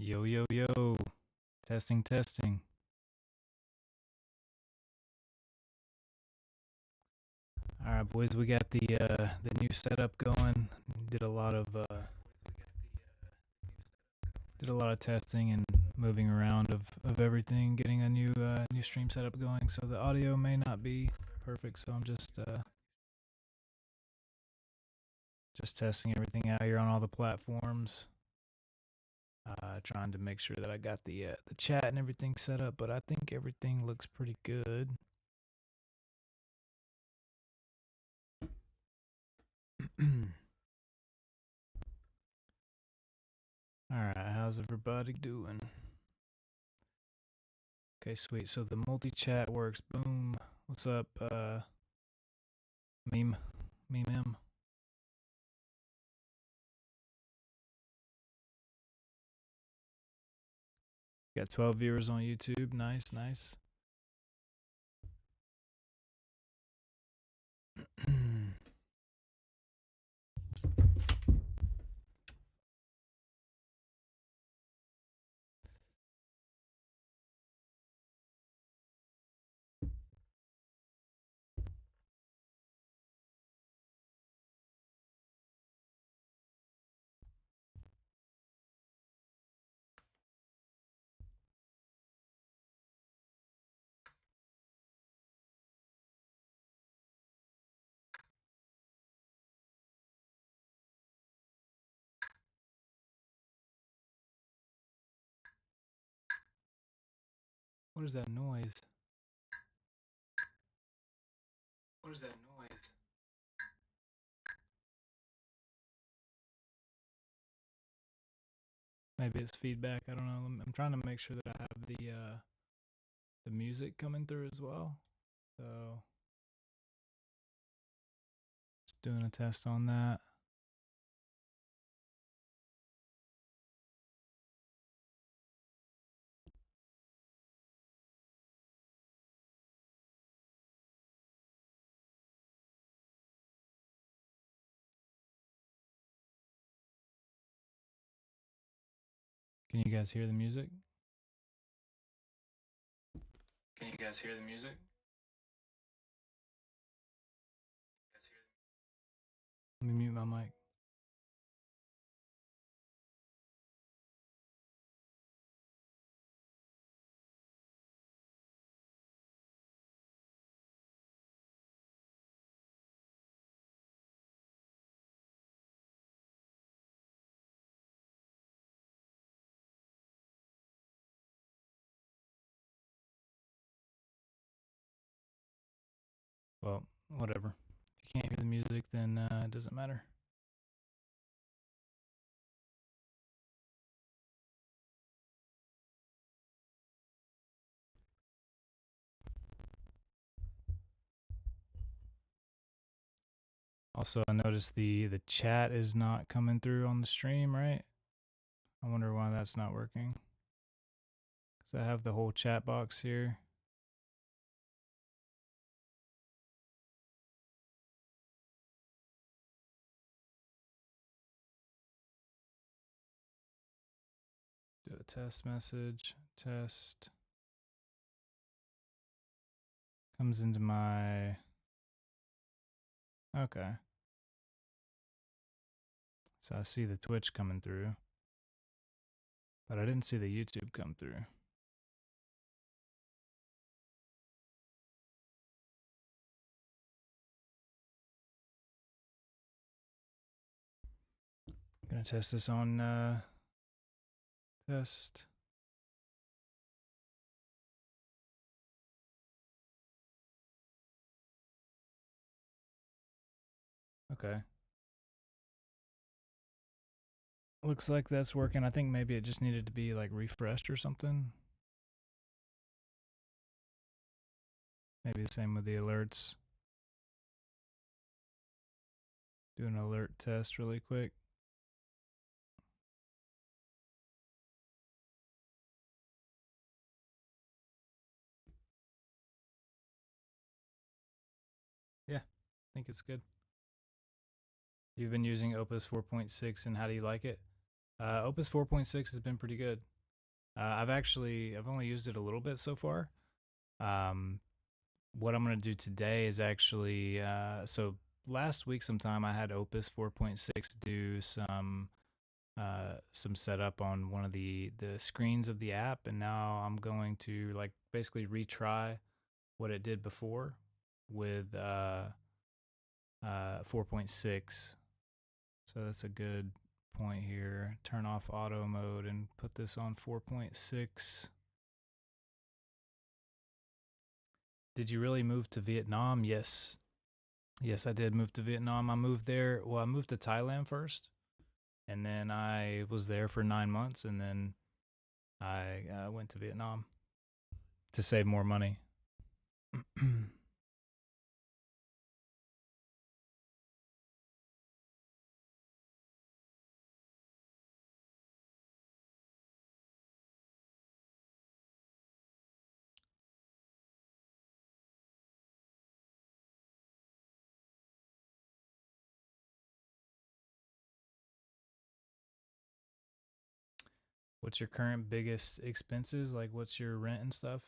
Yo, yo, yo. Testing, testing. All right, boys, we got the new setup going. Did a lot of testing and moving around of everything, getting a new stream setup going. So the audio may not be perfect, so I'm just testing everything out here on all the platforms. Trying to make sure that I got the chat and everything set up, but I think everything looks pretty good. All right, how's everybody doing? Okay, sweet. So the multi-chat works. Boom. What's up, meme M? Got 12 viewers on YouTube. Nice, nice. What is that noise? What is that noise? Maybe it's feedback. I don't know. I'm trying to make sure that I have the music coming through as well. So just doing a test on that. Can you guys hear the music? Can you guys hear the music? Let me mute my mic. Well, whatever. If you can't hear the music, then it doesn't matter. Also, I noticed the chat is not coming through on the stream, right? I wonder why that's not working. Because I have the whole chat box here. test message. Test. Comes into my... Okay. So I see the Twitch coming through. But I didn't see the YouTube come through. Gonna test this on test. Okay. Looks like that's working. I think maybe it just needed to be like refreshed or something. Maybe the same with the alerts. Do an alert test really quick. Yeah, I think it's good. You've been using Opus 4.6 and how do you like it? Opus 4.6 has been pretty good. I've only used it a little bit so far. What I'm gonna do today is actually so last week sometime I had Opus 4.6 do some setup on one of the screens of the app, and now I'm going to like basically retry what it did before with 4.6. So that's a good point here. Turn off auto mode and put this on 4.6. Did you really move to Vietnam? Yes. Yes, I did move to Vietnam. I moved there. Well, I moved to Thailand first, and then I was there for 9 months, and then I went to Vietnam to save more money. What's your current biggest expenses? Like, what's your rent and stuff?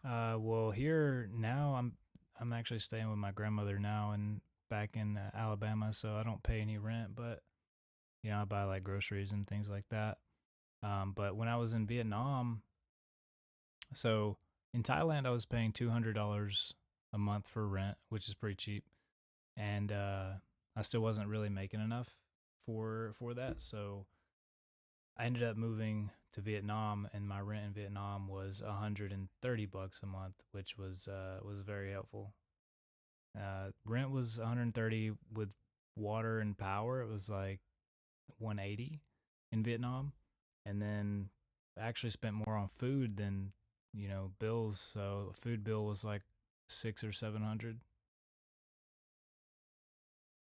Well, here now I'm actually staying with my grandmother now and back in Alabama, so I don't pay any rent, but you know I buy like groceries and things like that. But when I was in Vietnam, so in Thailand I was paying $200 a month for rent, which is pretty cheap, and I still wasn't really making enough for that, so I ended up moving to Vietnam, and my rent in Vietnam was $130 a month, which was very helpful. Rent was 130 with water and power. It was like 180 in Vietnam, and then I actually spent more on food than bills. So a food bill was like 600 or 700.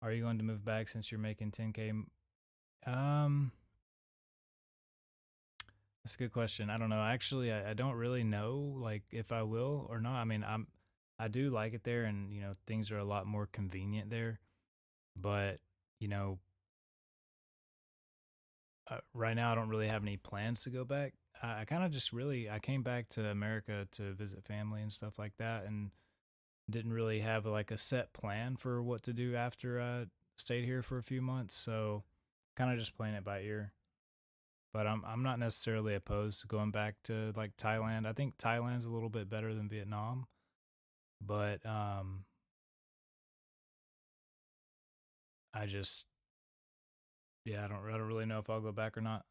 Are you going to move back since you're making 10K? Um, That's a good question. I don't know. Actually, I don't really know like if I will or not. I mean, I do like it there, and things are a lot more convenient there. But you know, right now I don't really have any plans to go back. I kind of just really I came back to America to visit family and stuff like that, and didn't really have like a set plan for what to do after I stayed here for a few months. So kind of just playing it by ear. But I'm not necessarily opposed to going back to like Thailand. I think Thailand's a little bit better than Vietnam, but I just yeah, I don't really know if I'll go back or not.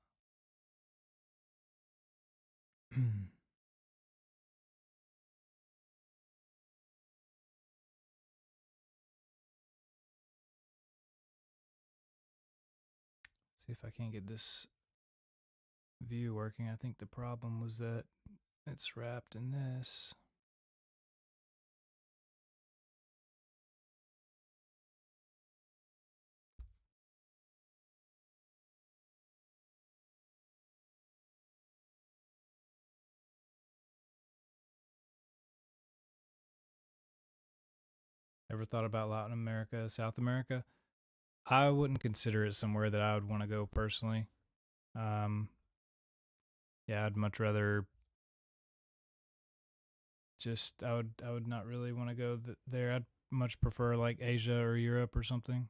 See if I can't get this view working. I think the problem was that it's wrapped in this. Ever thought about Latin America, South America? I wouldn't consider it somewhere that I would want to go personally. Um, Yeah, I'd much rather just I would not really want to go there. I'd much prefer like Asia or Europe or something.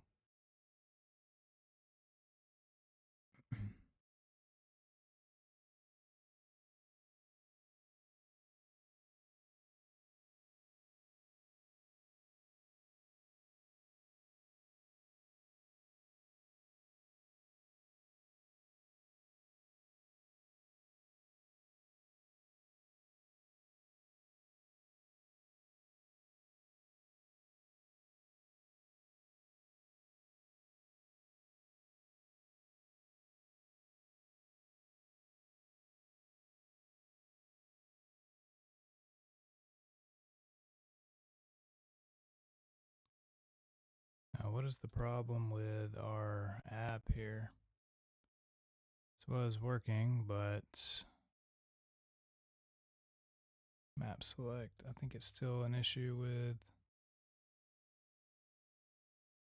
Now, what is the problem with our app here? This was working, but map select. I think it's still an issue with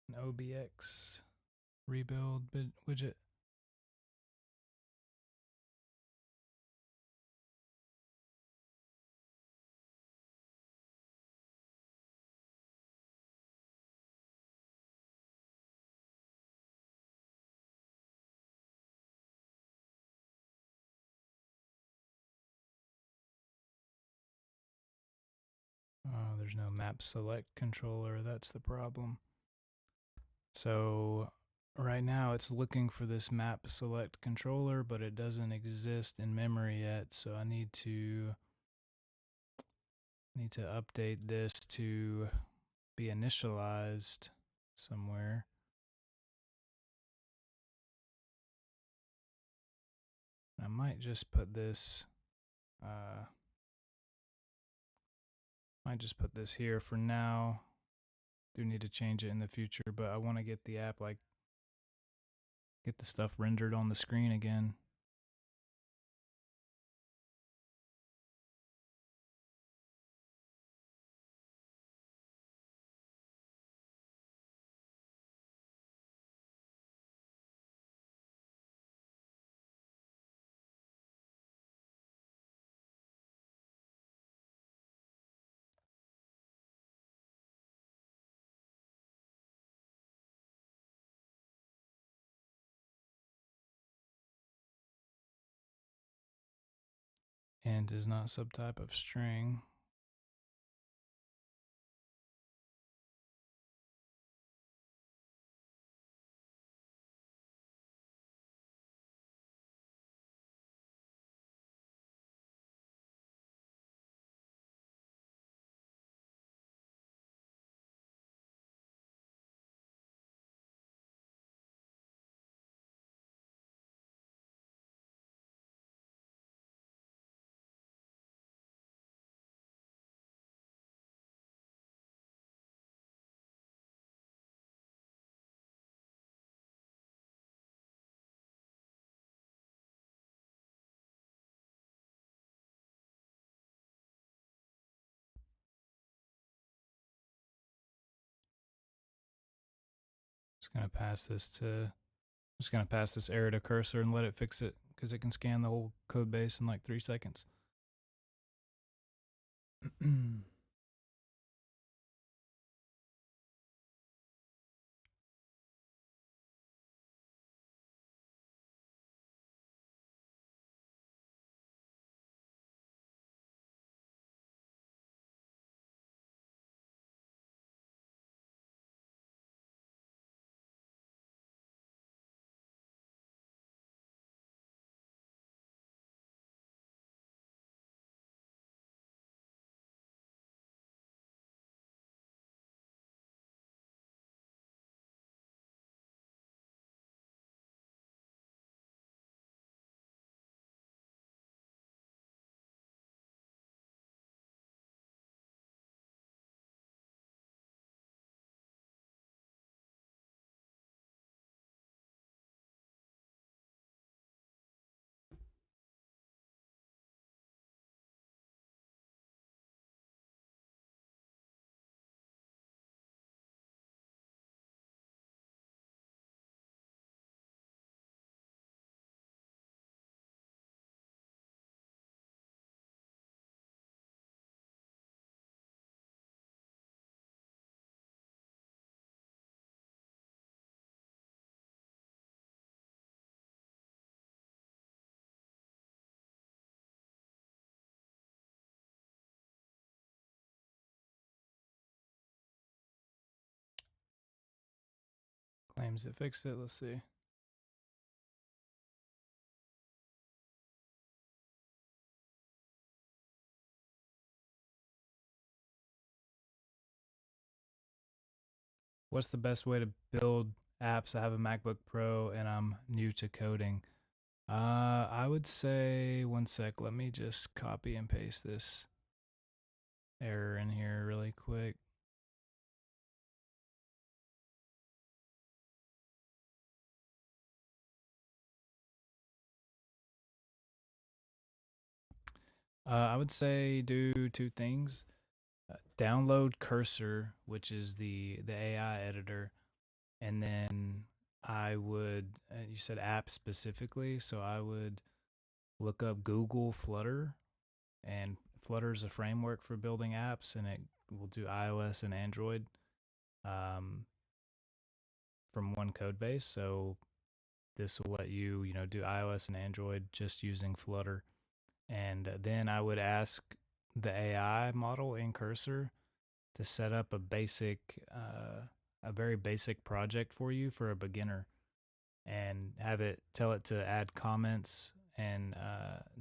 an OBX rebuild widget. There's no map select controller. That's the problem. So right now it's looking for this map select controller, but it doesn't exist in memory yet. So I need to update this to be initialized somewhere. I might just put this here for now. Do need to change it in the future, but I want to get the app, like, get the stuff rendered on the screen again. Int is not subtype of string. Just gonna pass this to just gonna pass this error to cursor and let it fix it because it can scan the whole code base in like 3 seconds. claims it fixed it. Let's see. What's the best way to build apps? I have a MacBook Pro and I'm new to coding. I would say, one sec, let me just copy and paste this error in here really quick. I would say do two things. Download Cursor, which is the AI editor, and then I would you said app specifically, so I would look up Google Flutter, and Flutter is a framework for building apps, and it will do iOS and Android um, from one code base. So this will let you do iOS and Android just using Flutter, and then I would ask the AI model in Cursor to set up a very basic project for you for a beginner, and have it tell it to add comments and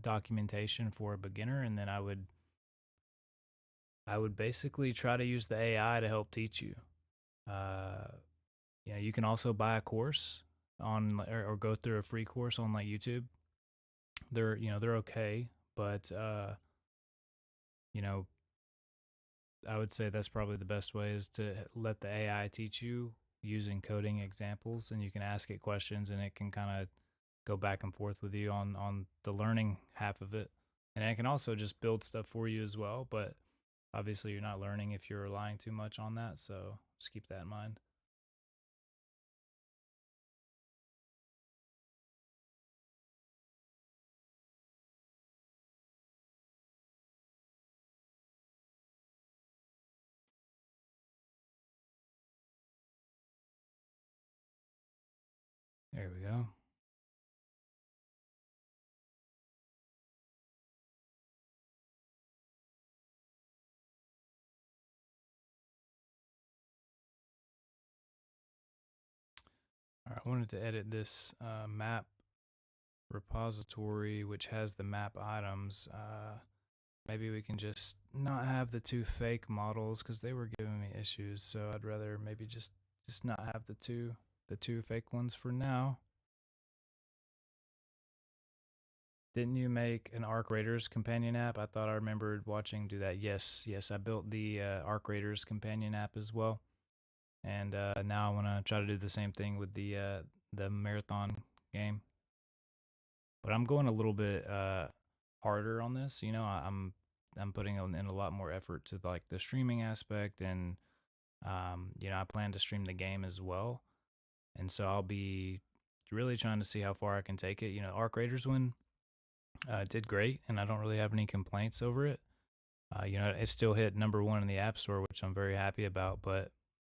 documentation for a beginner, and then I would basically try to use the AI to help teach you. Uh, you can also buy a course on or go through a free course on like YouTube. They're okay, but you know I would say that's probably the best way is to let the AI teach you using coding examples, and you can ask it questions, and it can kind of go back and forth with you on the learning half of it. And it can also just build stuff for you as well, but obviously you're not learning if you're relying too much on that, so just keep that in mind. There we go. All right, I wanted to edit this map repository, which has the map items. Maybe we can just not have the two fake models because they were giving me issues. So I'd rather maybe just not have the two fake ones for now. Didn't you make an Arc Raiders companion app? I thought I remembered watching do that. Yes, I built the Arc Raiders companion app as well, and now I want to try to do the same thing with the marathon game. But I'm going a little bit harder on this. I'm putting in a lot more effort to like the streaming aspect, and I plan to stream the game as well, and so I'll be really trying to see how far I can take it. Arc Raiders one did great, and I don't really have any complaints over it. It still hit number one in the App Store, which I'm very happy about. But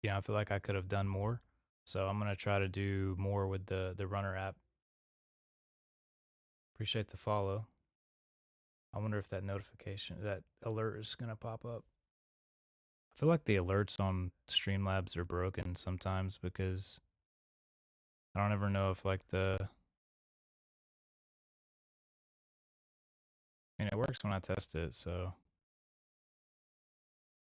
I feel like I could have done more, so I'm gonna try to do more with the Runner app. Appreciate the follow. I wonder if that alert is gonna pop up. I feel like the alerts on Streamlabs are broken sometimes because I don't ever know if like it works when I test it, so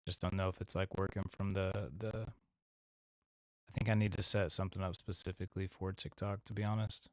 just don't know if it's like working from the. I think I need to set something up specifically for TikTok, to be honest.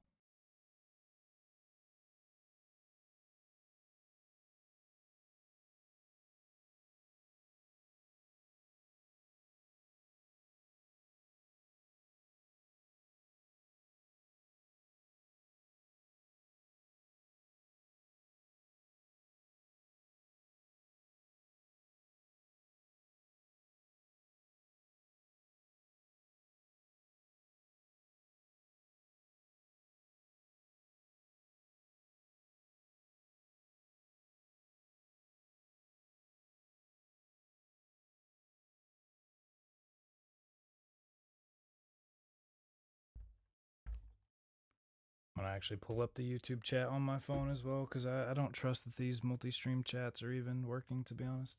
I'm gonna actually pull up the YouTube chat on my phone as well because I don't trust that these multi-stream chats are even working, to be honest.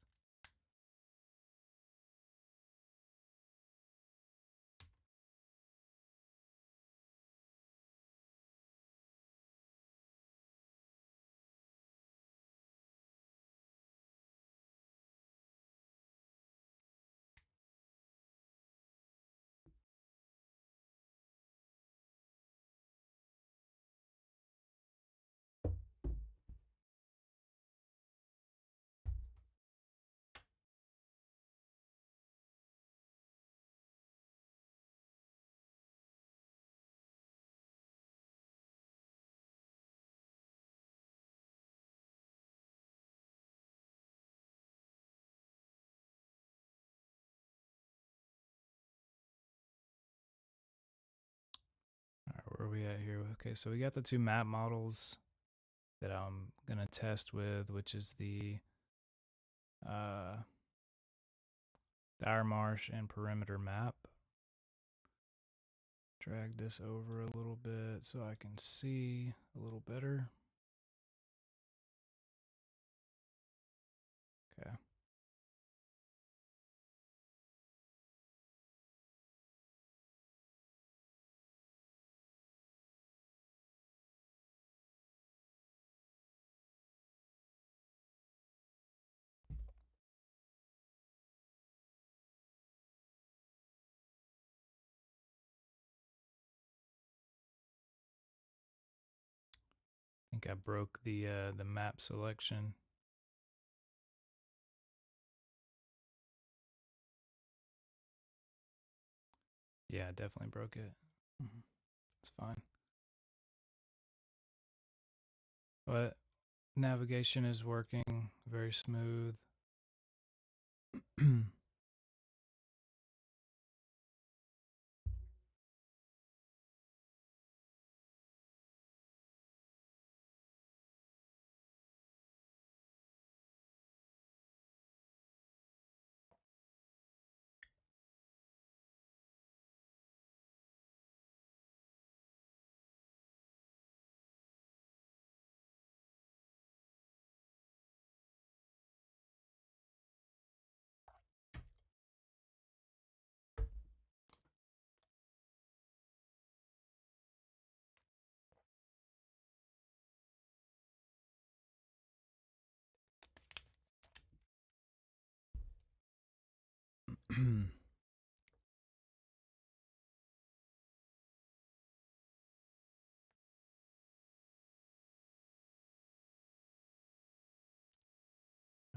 we at here? Okay, so we got the two map models that I'm gonna test with, which is the Dire Marsh and Perimeter map. Drag this over a little bit so I can see a little better. Okay. I think I broke the map selection. Yeah, I definitely broke it. It's fine. But navigation is working very smooth.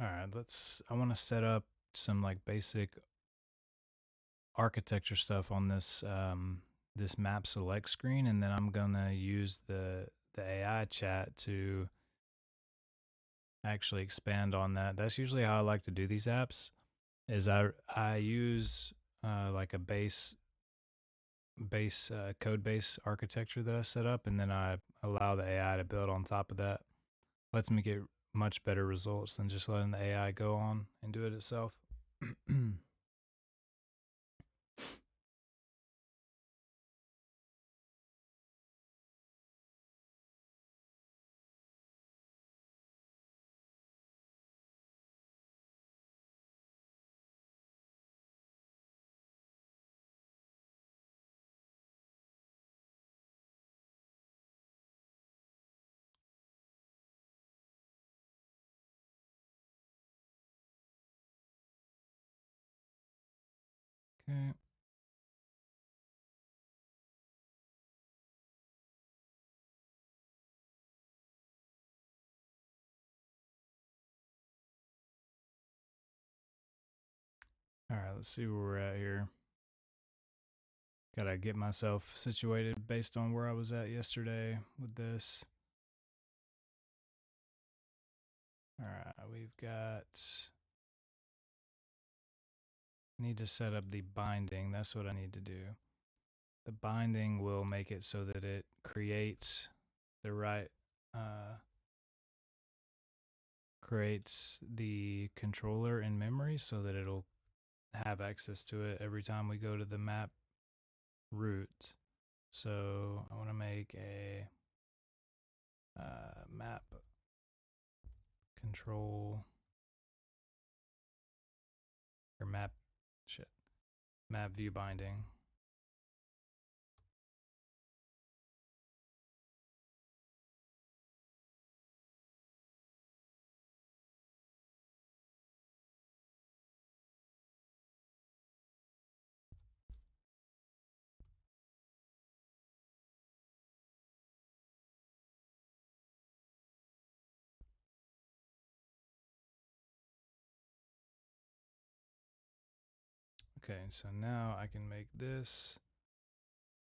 All right, I want to set up some like basic architecture stuff on this this map select screen, and then I'm gonna use the AI chat to actually expand on that. That's usually how I like to do these apps. Is I use like a base code base architecture that I set up, and then I allow the AI to build on top of that. Lets me get much better results than just letting the AI go on and do it itself. Okay. All right, let's see where we're at here. Gotta get myself situated based on where I was at yesterday with this. All right, we've got. Need to set up the binding. That's what I need to do. The binding will make it so that it creates the right creates the controller in memory so that it'll have access to it every time we go to the map route. So I want to make a map control or map view binding. Okay, so now I can make this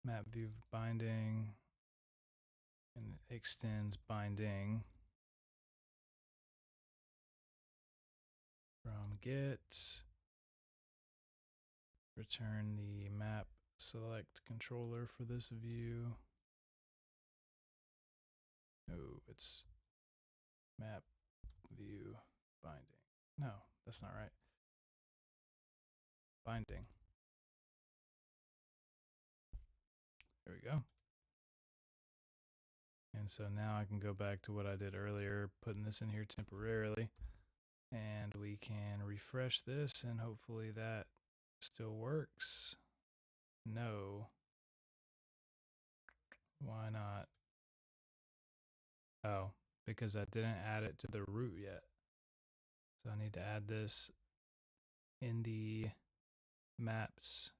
map view binding and it extends binding from get, return the map select controller for this view. No, it's map view binding. No, that's not right. Binding. There we go. And so now I can go back to what I did earlier, putting this in here temporarily. And we can refresh this and hopefully that still works. No. Why not? Oh, because I didn't add it to the root yet. So I need to add this in the maps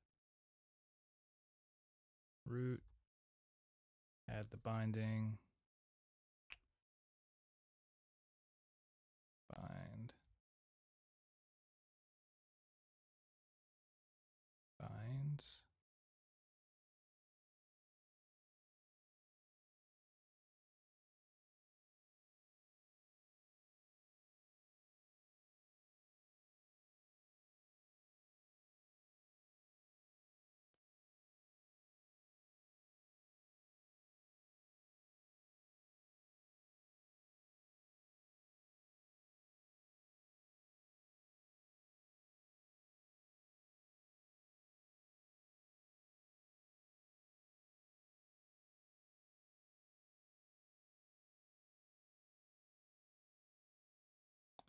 root, add the binding, bind, binds.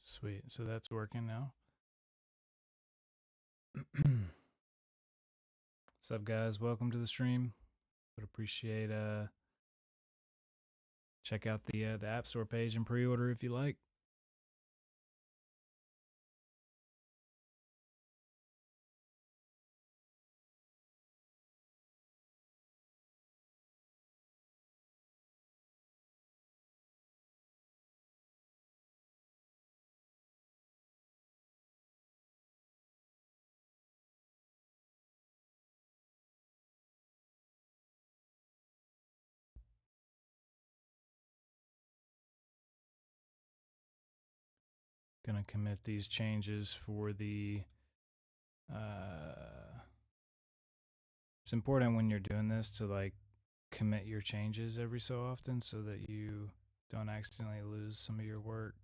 Sweet. So that's working now. What's up, guys? Welcome to the stream. Would appreciate check out the App Store page and pre-order if you like. Gonna commit these changes for the it's important when you're doing this to like commit your changes every so often so that you don't accidentally lose some of your work.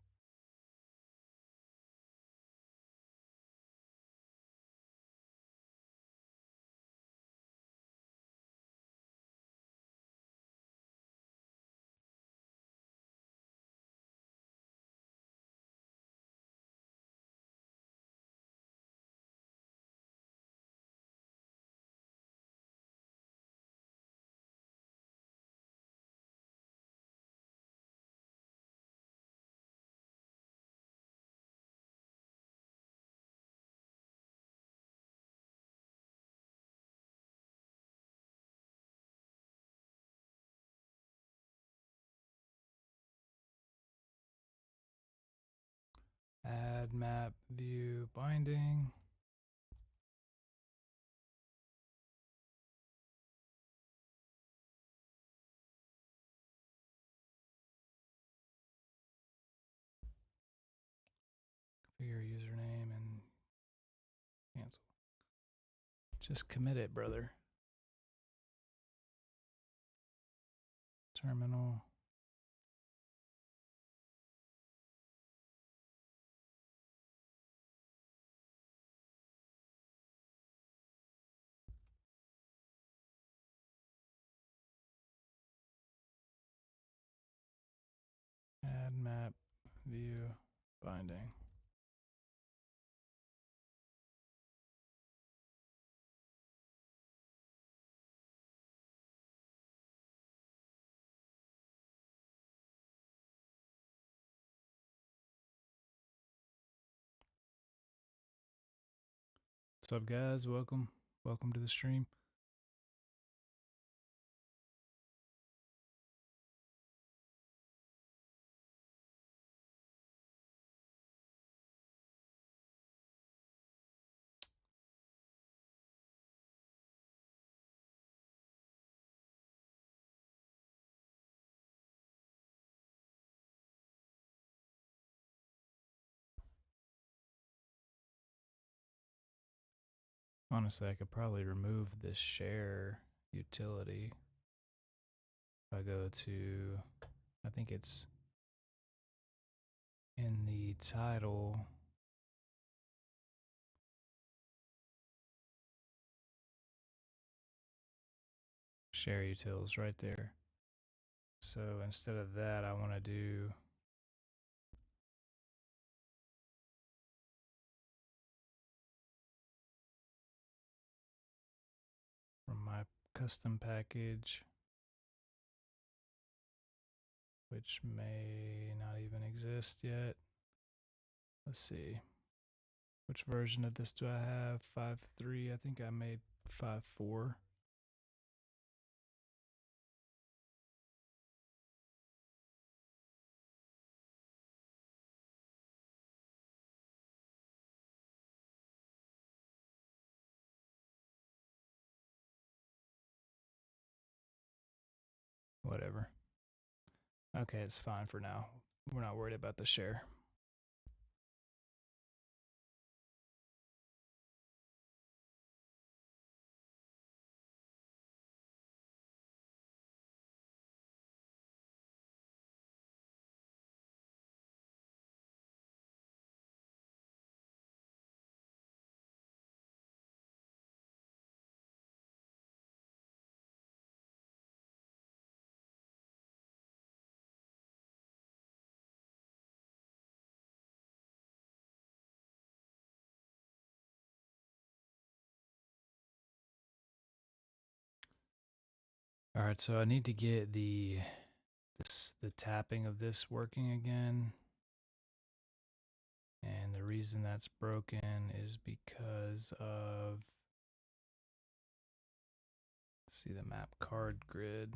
Add map view binding. Configure username and cancel. Just commit it, brother. Terminal. Add map view binding. What's up, guys? Welcome to the stream. Honestly, I could probably remove this share utility. If I go to I think it's in the title. Share utils right there. So instead of that, I want to do from my custom package, which may not even exist yet. Let's see. Which version of this do I have? 5.3. I think I made 5.4. Whatever. Okay, it's fine for now. We're not worried about the share. All right, so I need to get the tapping of this working again. And the reason that's broken is because of, see the map card grid.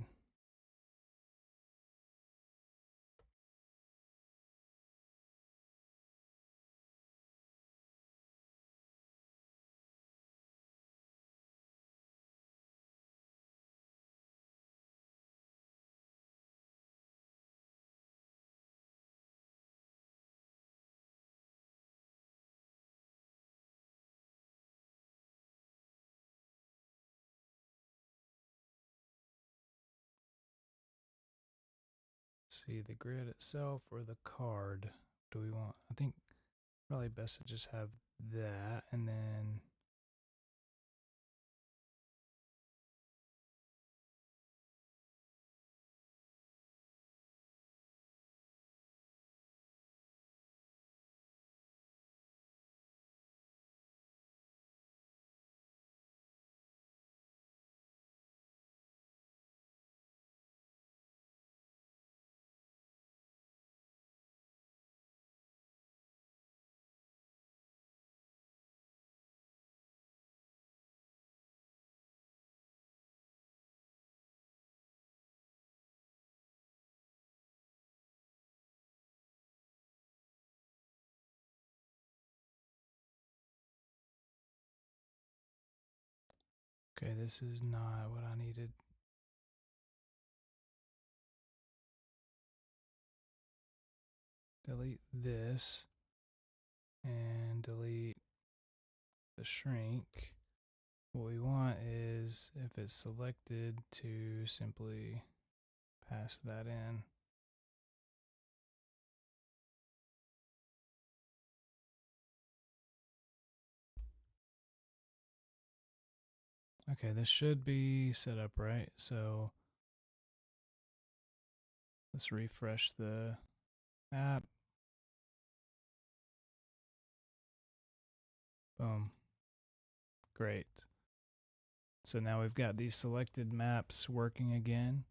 See the grid itself or the card. Do we want, I think probably best to just have that and then okay, this is not what I needed. Delete this and delete the shrink. What we want is, if it's selected, to simply pass that in. Okay, this should be set up right. So let's refresh the app. Boom. Great. So now we've got these selected maps working again.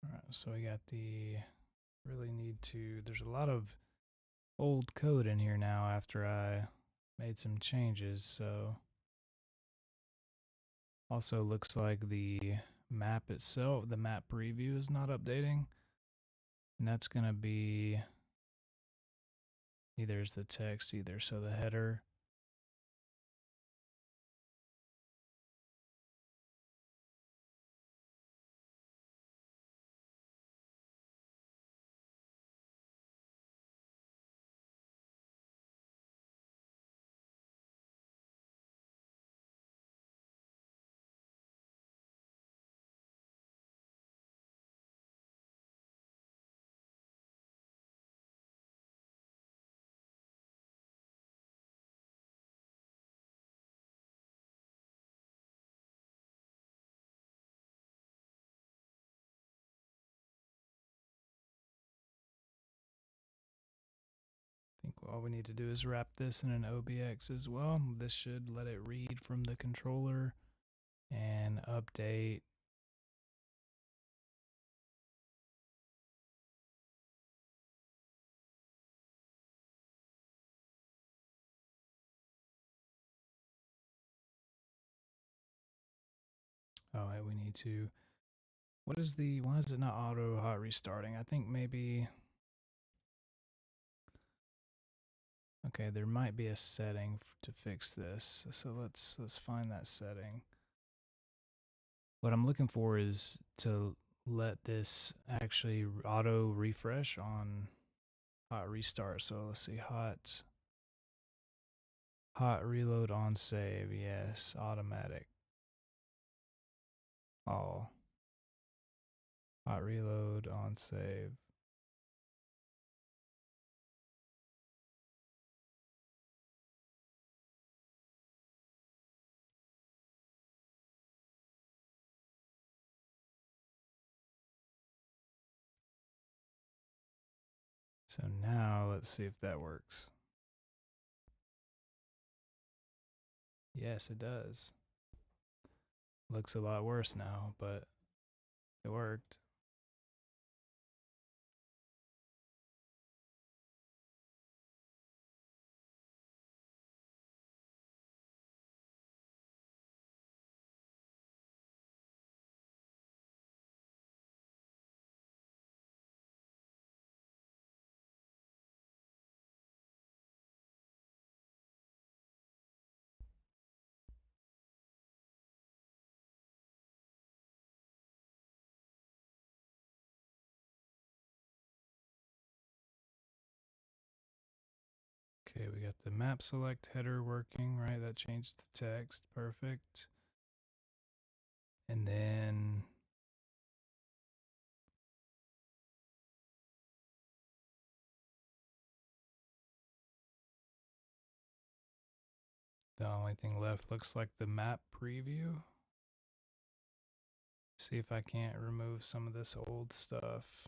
All right, so we got the, really need to, there's a lot of old code in here now after I made some changes. So also looks like the map itself, the map preview is not updating. And that's going to be Neither is the text either. So the header. I think all we need to do is wrap this in an OBX as well. This should let it read from the controller and update. Oh, we need to. Why is it not auto hot restarting? I think maybe. Okay, there might be a setting to fix this. So let's find that setting. What I'm looking for is to let this actually auto refresh on hot restart. So let's see, hot reload on save. Yes, automatic. All. Hot reload on save. So now let's see if that works. Yes, it does. Looks a lot worse now, but it worked. Okay, we got the map select header working, right? That changed the text. Perfect. And then the only thing left looks like the map preview. See if I can't remove some of this old stuff.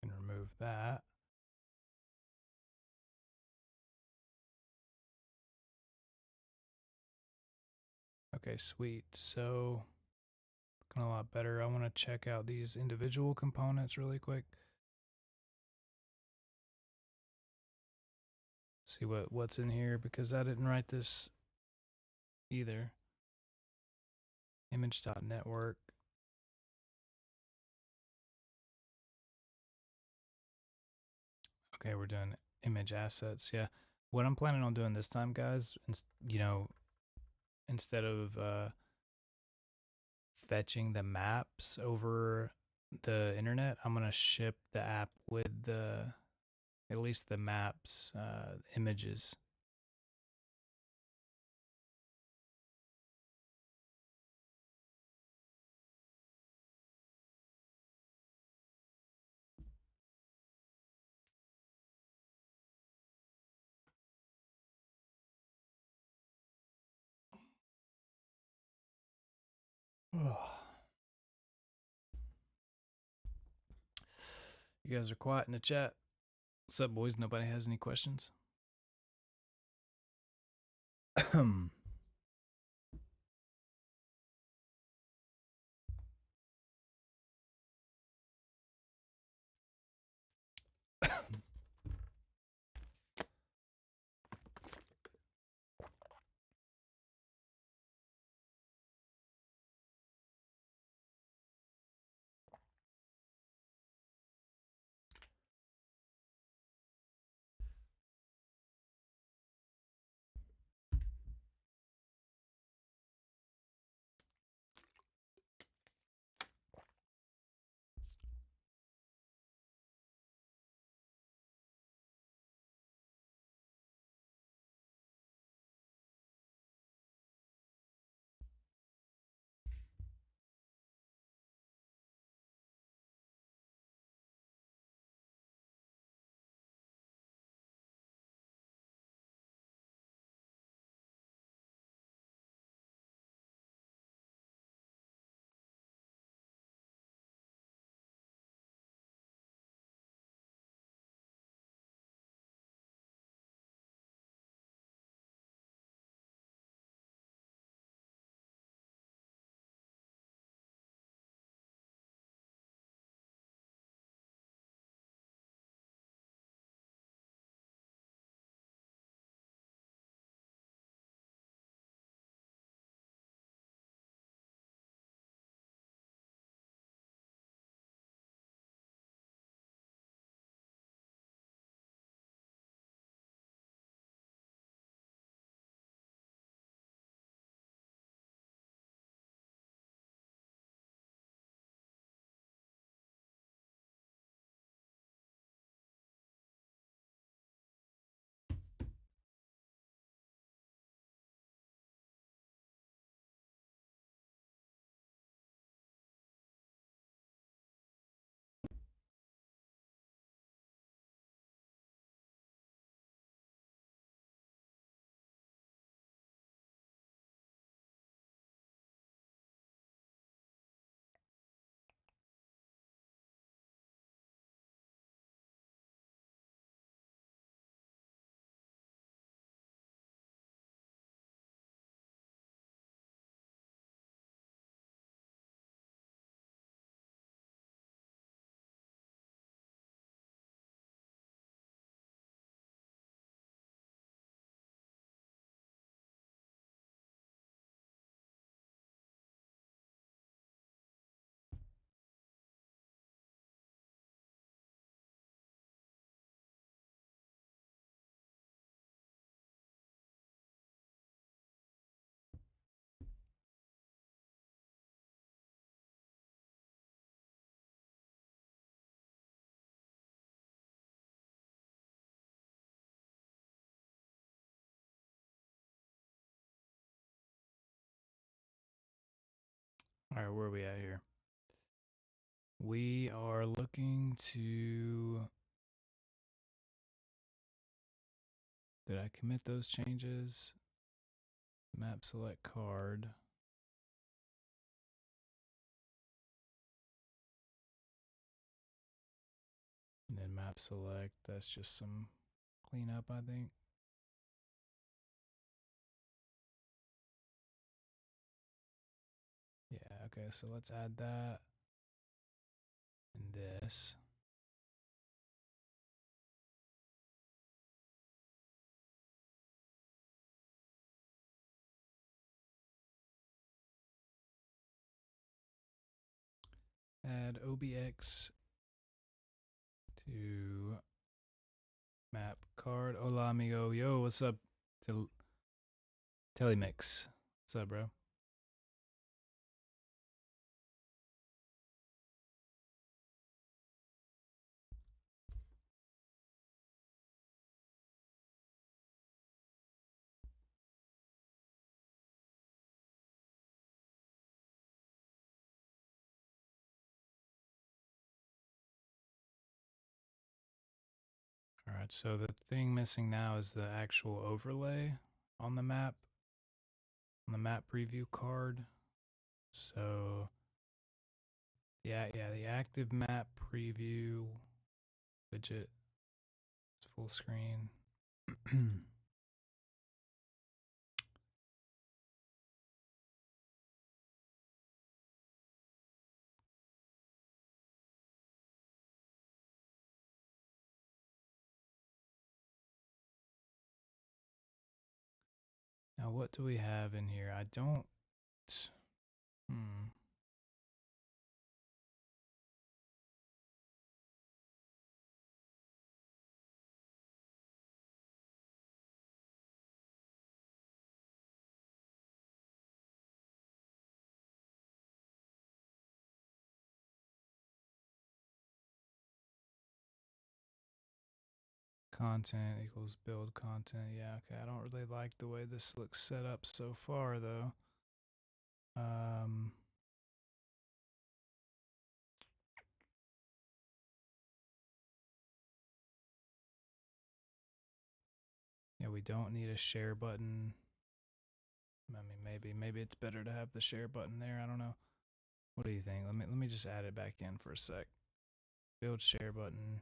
And remove that. Okay, sweet. So looking a lot better. I want to check out these individual components really quick. See what's in here because I didn't write this either. Image.network. Okay, we're doing image assets. Yeah. What I'm planning on doing this time, guys, you know, instead of fetching the maps over the internet, I'm going to ship the app with at least the maps images. You guys are quiet in the chat. What's up, boys? Nobody has any questions? All right, where are we at here? We are looking to. Did I commit those changes? Map select card. And then map select. That's just some cleanup, I think. Yeah, okay, so let's add that and this. Add OBX to map card. Hola, amigo. Yo, what's up? Telemix. What's up, bro? All right, so the thing missing now is the actual overlay on the map preview card. So yeah, the active map preview widget is full screen. Now what do we have in here? I don't. Hmm. Content equals build content. Yeah, okay. I don't really like the way this looks set up so far, though. Yeah, we don't need a share button. I mean, maybe it's better to have the share button there. I don't know. What do you think? Let me just add it back in for a sec. Build share button.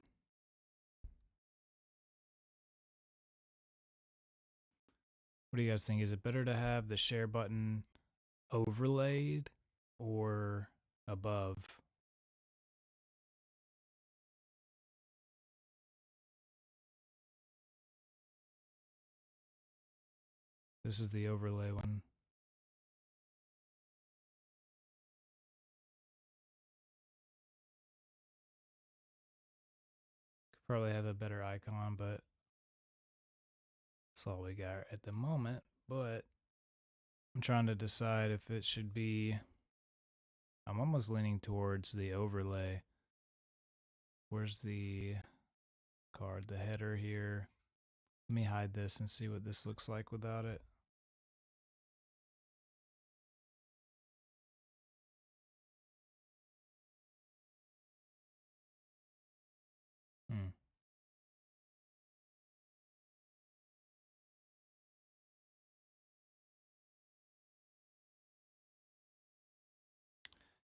What do you guys think? Is it better to have the share button overlaid or above? This is the overlay one. Could probably have a better icon, but that's all we got at the moment. But I'm trying to decide if it should be. I'm almost leaning towards the overlay. Where's the card? The header here. Let me hide this and see what this looks like without it. Hmm.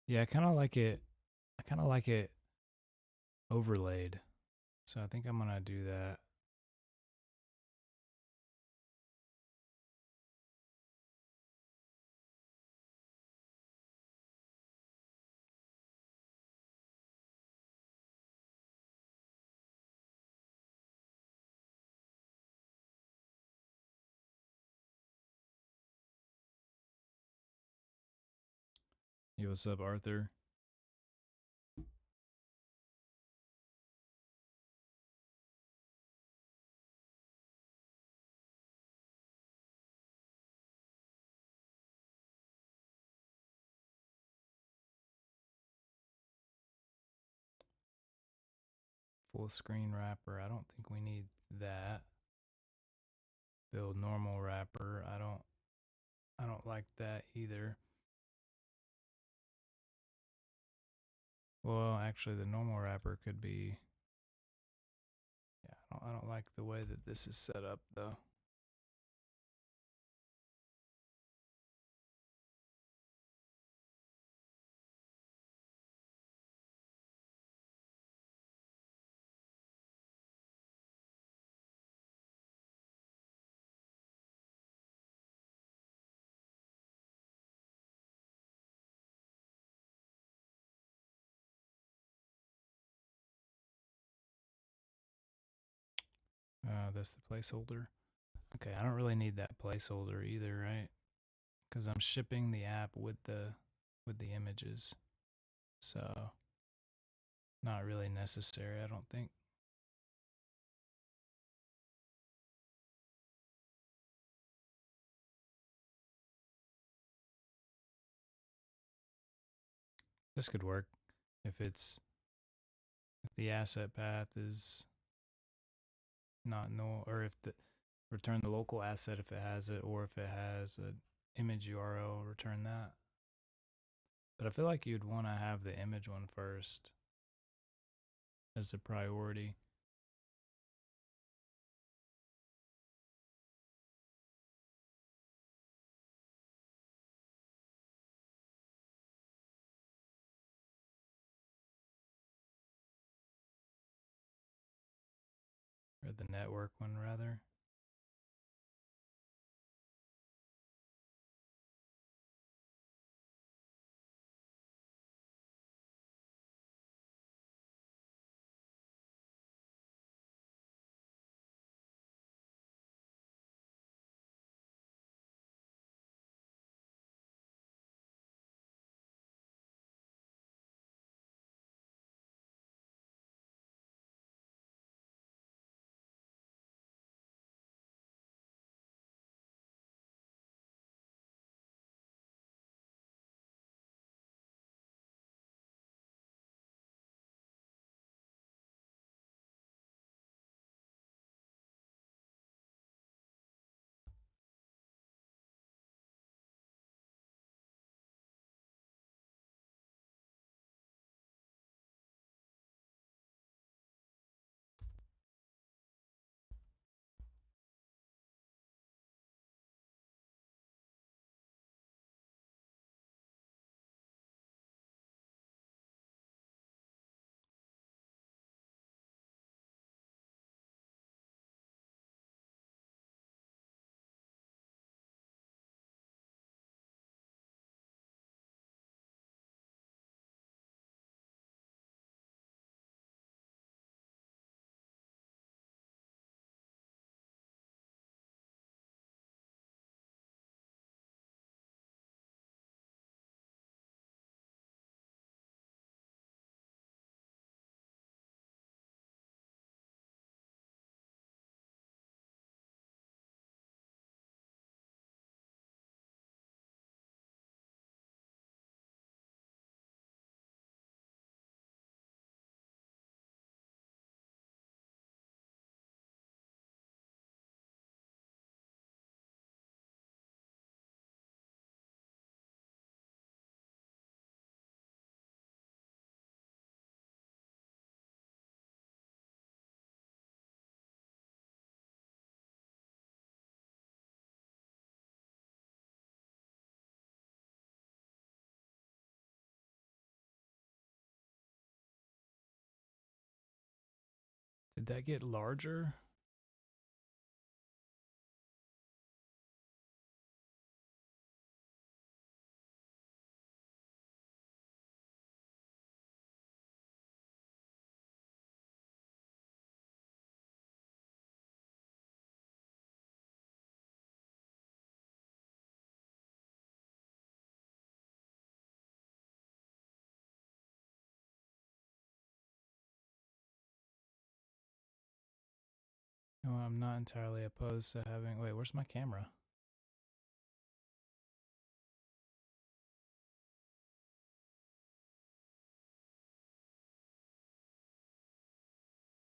Yeah, I kind of like it. I kind of like it overlaid. So I think I'm going to do that. Yo, what's up, Arthur? Full screen wrapper. I don't think we need that. Build normal wrapper. I don't like that either. Well, actually, the normal wrapper could be. Yeah, I don't like the way that this is set up though. That's the placeholder. Okay, I don't really need that placeholder either, right? Because I'm shipping the app with the images, so not really necessary, I don't think. This could work if it's if the asset path is not null, or if the return the local asset if it has it, or if it has an image URL, return that. But I feel like you'd want to have the image one first as a priority. Or the network one, rather. Did that get larger? No, I'm not entirely opposed to having. Wait, where's my camera?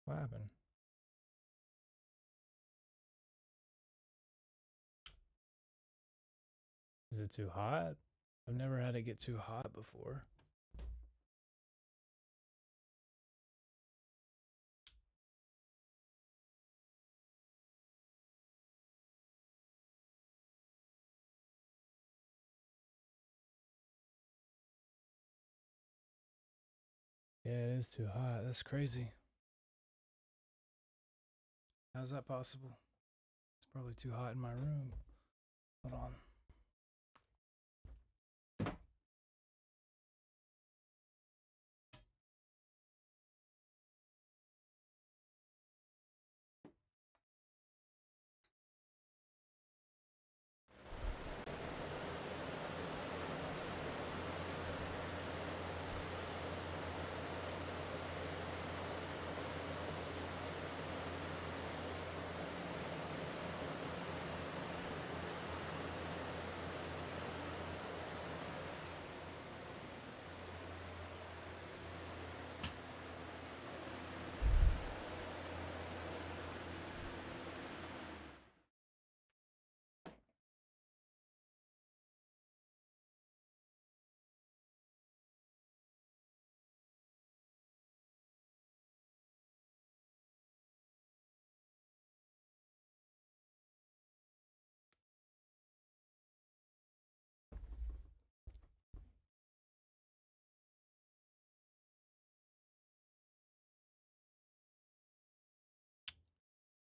What happened? Is it too hot? I've never had it get too hot before. Yeah, it is too hot. That's crazy. How's that possible? It's probably too hot in my room. Hold on.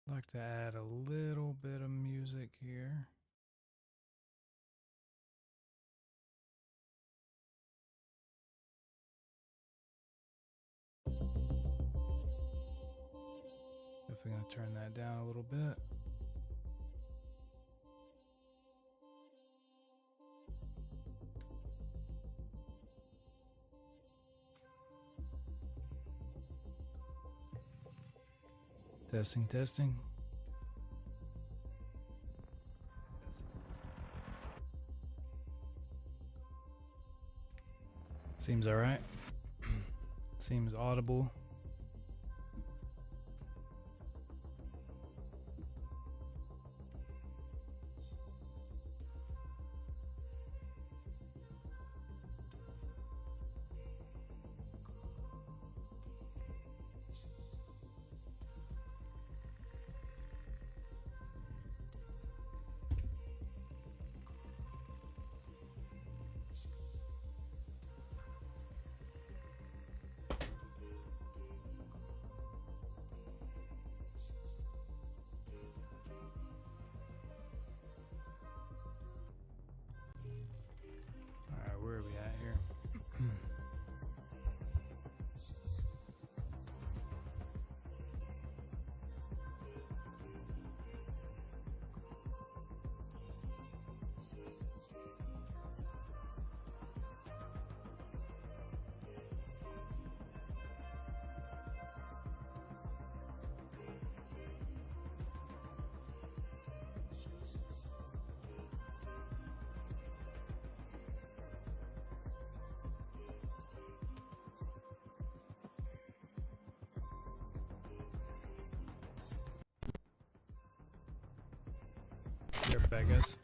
I'd like to add a little bit of music here. If we're going to turn that down a little bit. Testing, testing. Seems all right. Seems audible. Where are we at here? Here, Vegas.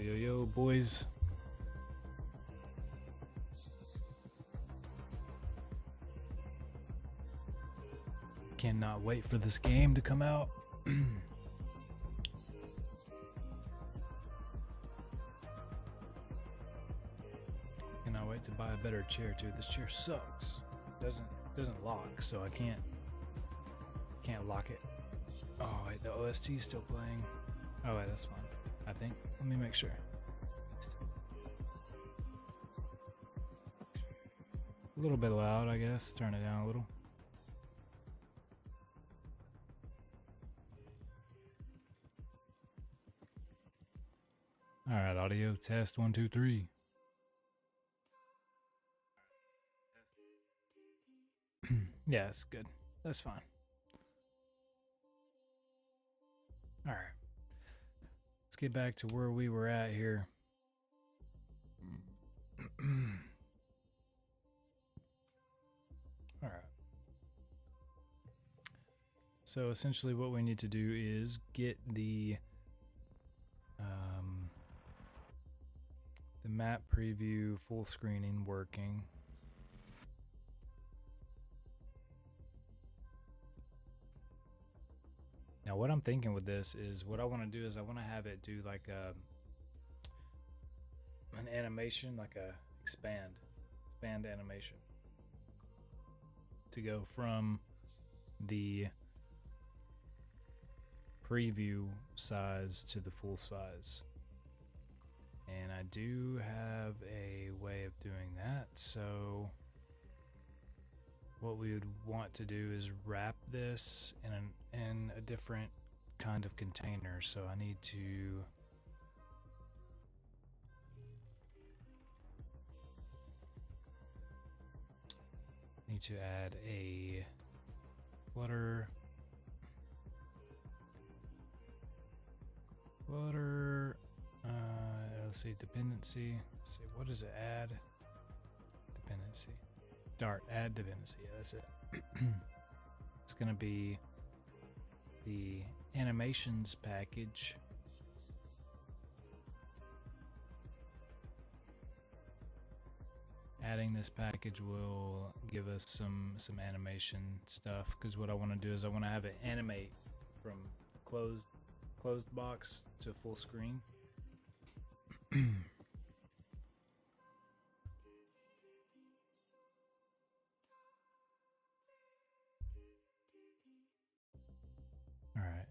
Yo, boys. Cannot wait for this game to come out. Cannot wait to buy a better chair too. This chair sucks. Doesn't lock, so I can't lock it. Oh wait, the OST is still playing. Oh wait, that's fine. I think. Let me make sure. A little bit loud, I guess. Turn it down a little. All right, audio test 1 2 3. Yeah, it's good. That's fine. All right. Let's get back to where we were at here. All right. So essentially what we need to do is get the map preview full screening working. Now what I'm thinking with this is what I want to do is I want to have it do like an animation, like a expand animation to go from the preview size to the full size. And I do have a way of doing that. So what we would want to do is wrap this in a different kind of container. So I need to add a Flutter let's see, dependency. Let's see, what does it add? Dependency. Dart, add dependency. Yeah, that's it. It's going to be the animations package. Adding this package will give us some animation stuff, because what I want to do is I want to have it animate from closed box to full screen. All right.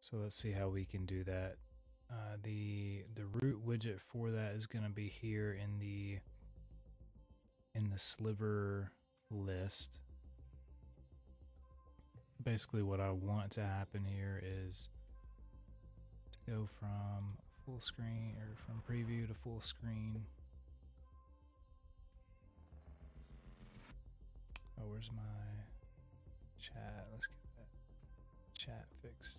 So let's see how we can do that. The root widget for that is going to be here in the sliver list. Basically what I want to happen here is to go from full screen, or from preview to full screen. Oh, where's my chat? Let's get that chat fixed.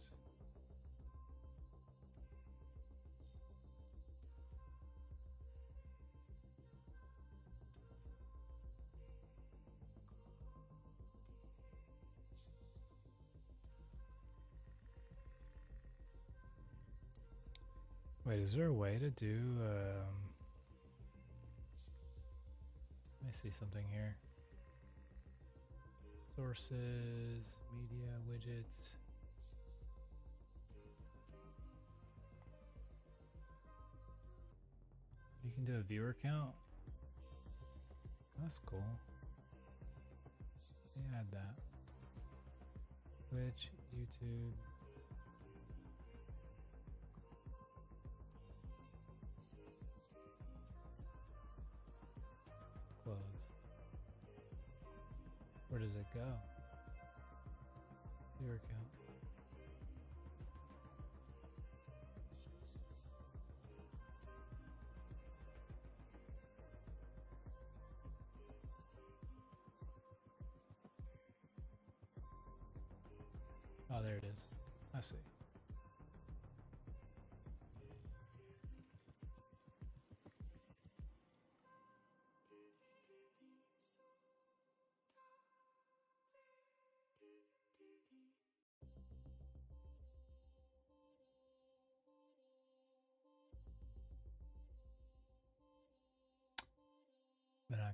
Wait, is there a way to do, let me see something here. Sources, media, widgets. You can do a viewer count? That's cool. Let me add that. Twitch, YouTube. Close. Where does it go? Viewer count. Oh, there it is. I see.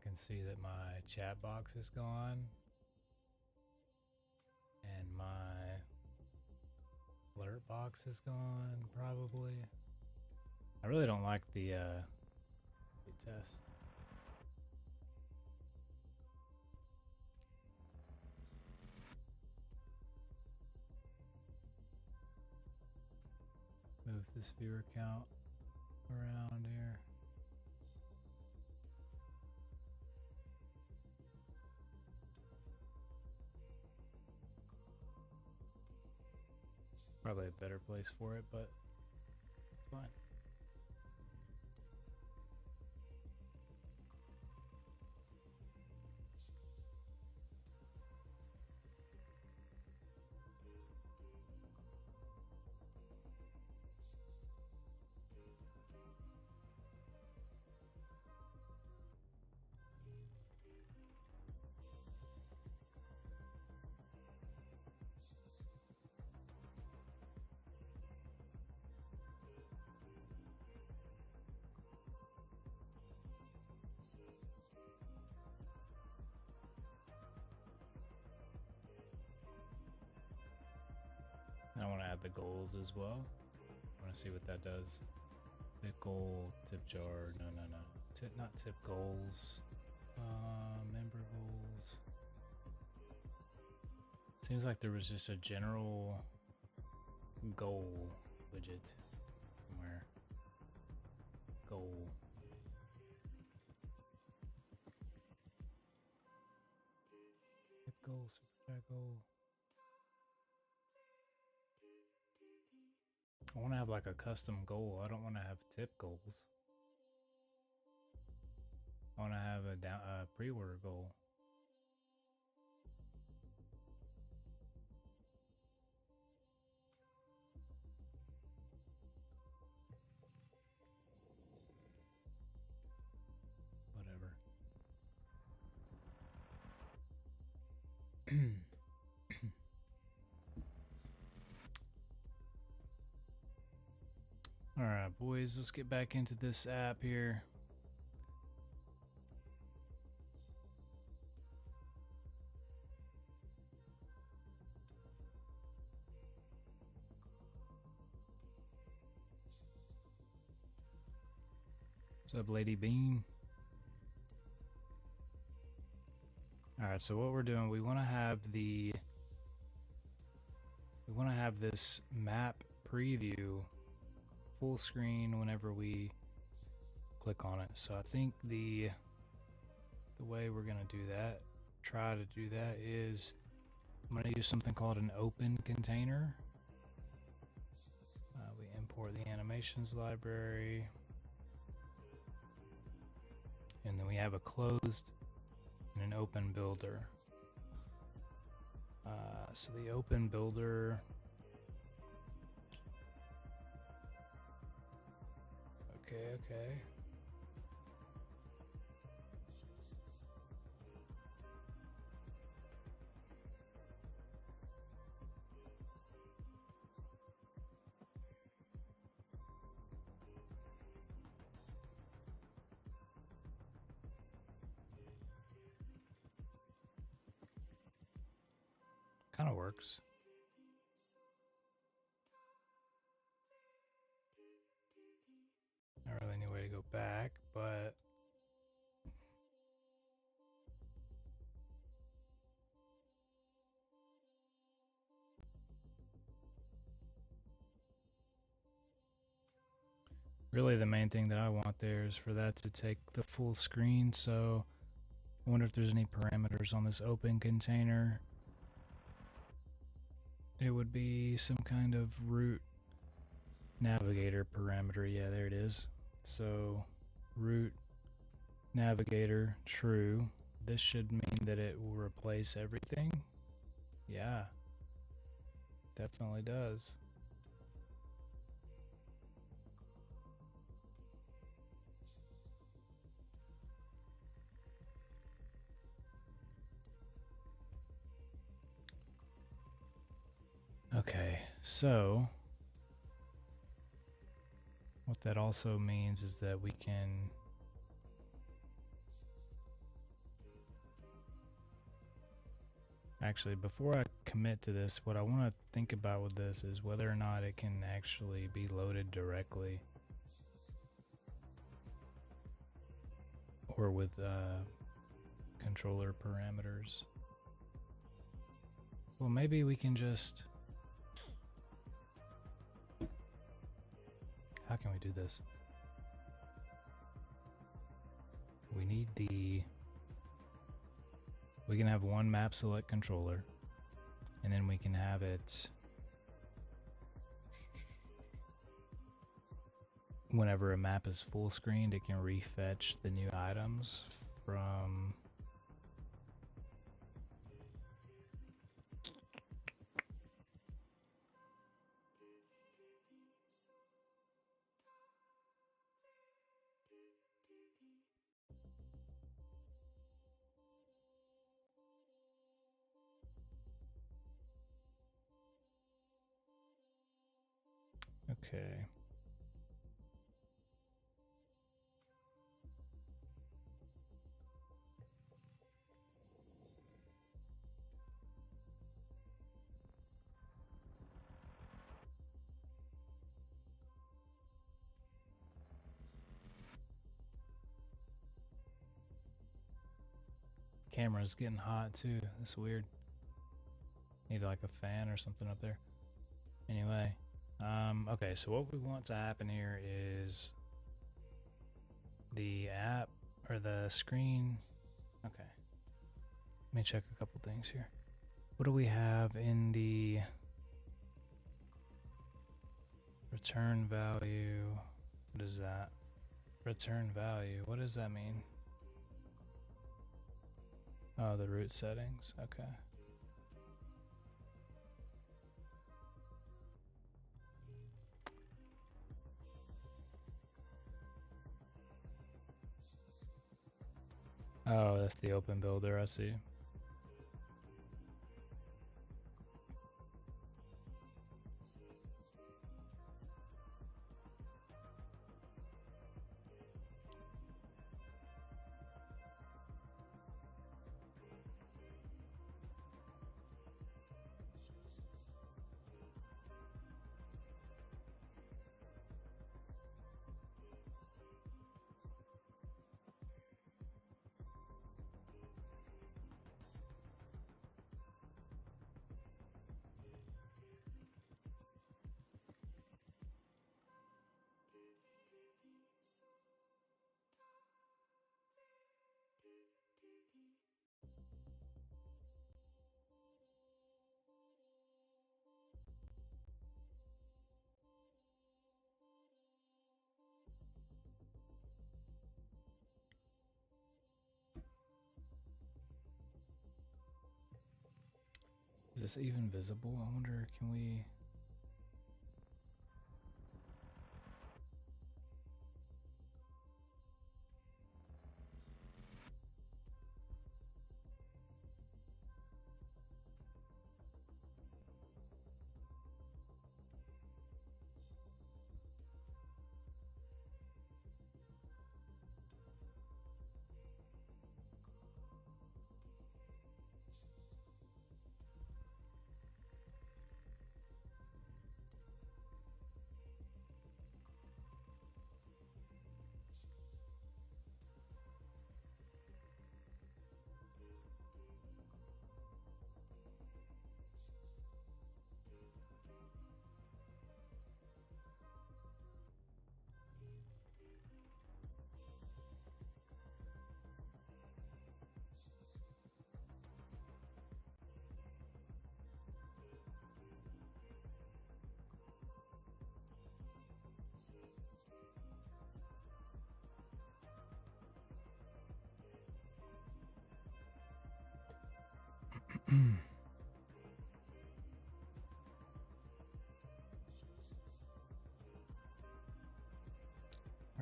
can see that my chat box is gone. And my alert box is gone, probably. I really don't like the test. Move this viewer count around here. Probably a better place for it, but it's fine. I want to add the goals as well. I want to see what that does. Bit goal, tip jar, no. Not tip goals. Member goals. Seems like there was just a general goal widget somewhere. Goal. Tip goal, super chat goal. I want to have like a custom goal. I don't want to have tip goals. I want to have a pre-order goal. Whatever. All right, boys, let's get back into this app here. What's up, Lady Bean? All right, so what we're doing, we want to have this map preview full screen whenever we click on it. So I think the way we're gonna do that, try to do that, is I'm gonna use something called an open container. We import the animations library, and then we have a closed and an open builder. So the open builder, okay. Kind of works. Not really any way to go back, but really the main thing that I want there is for that to take the full screen. So I wonder if there's any parameters on this open container. It would be some kind of root navigator parameter. Yeah, there it is. So root navigator true. This should mean that it will replace everything. Yeah, definitely does. Okay, so what that also means is that we can Actually, before I commit to this, what I want to think about with this is whether or not it can actually be loaded directly or with controller parameters. Well, maybe we can just... How can we do this? We need the... We can have one map select controller, and then we can have it whenever a map is full screened, it can refetch the new items from... Okay. Camera's getting hot too. That's weird. Need like a fan or something up there. Anyway, okay, so what we want to happen here is the app or the screen. Okay. Let me check a couple things here. What do we have in the return value? What is that? Return value. What does that mean? Oh, the root settings. Okay. Oh, that's the open builder, I see. Is this even visible? I wonder, can we...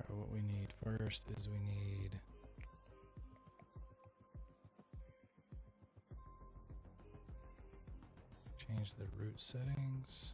What we need first is we need change the root settings.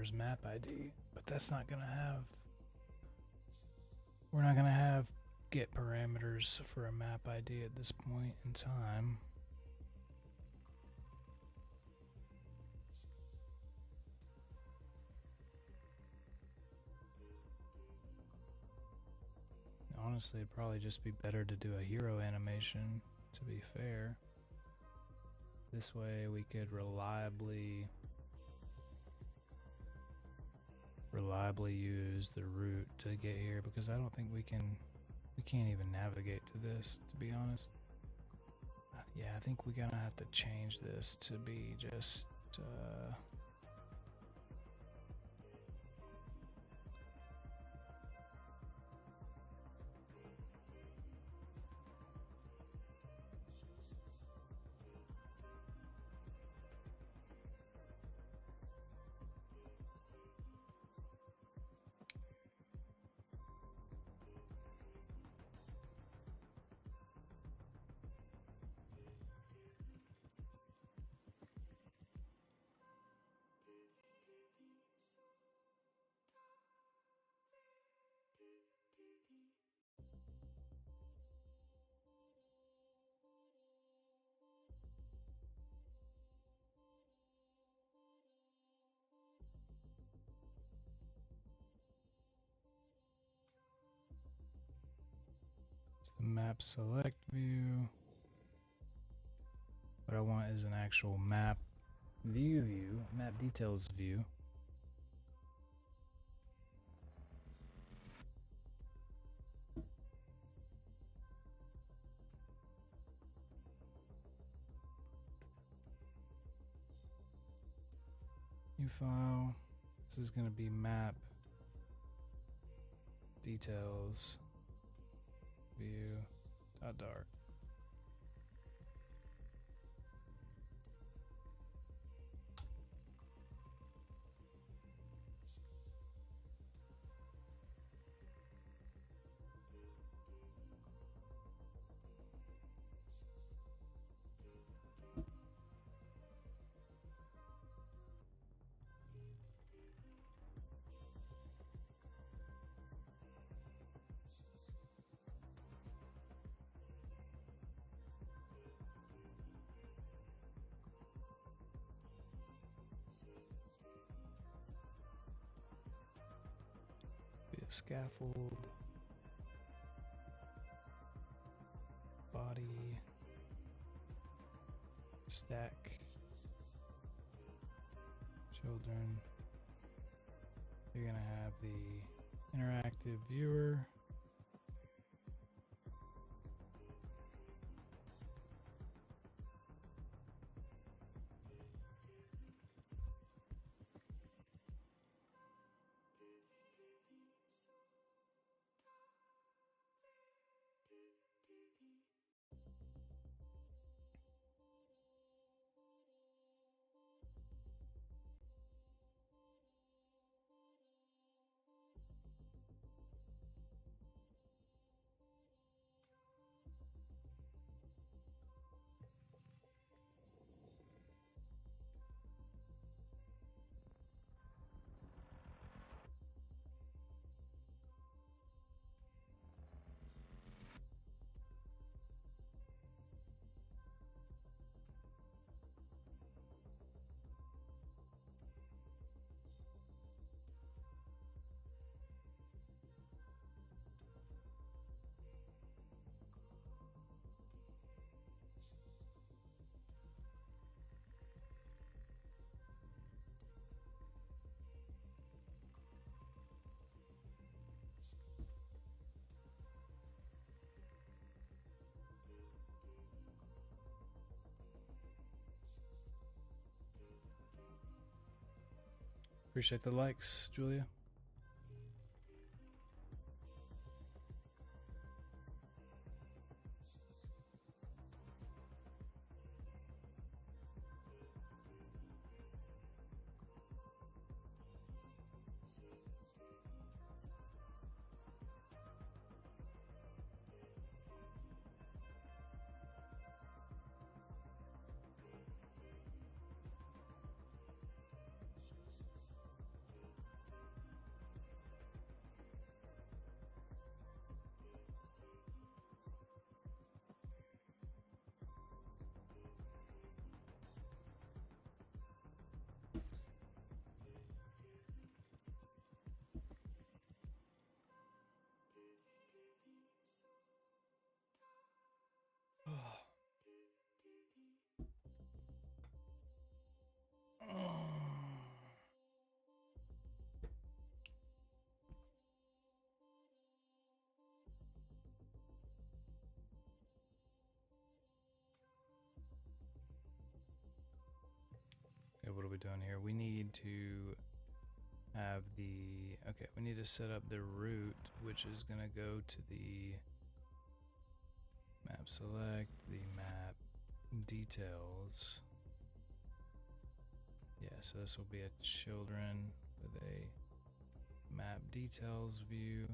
parameters map ID, but that's not gonna have. We're not gonna have get parameters for a map ID at this point in time. Honestly, it'd probably just be better to do a hero animation, to be fair. This way we could reliably use the route to get here, because I don't think we can't even navigate to this, to be honest. Yeah, I think we're gonna have to change this to be just the map select view. What I want is an actual map view, map details view. New file. This is going to be map details view .dark. Scaffold, body, stack, children. You're gonna have the interactive viewer. Appreciate the likes, Julia. doing here? We need to have the, okay, we need to set up the route, which is going to go to the map select, the map details. Yeah, so this will be a children with a map details view.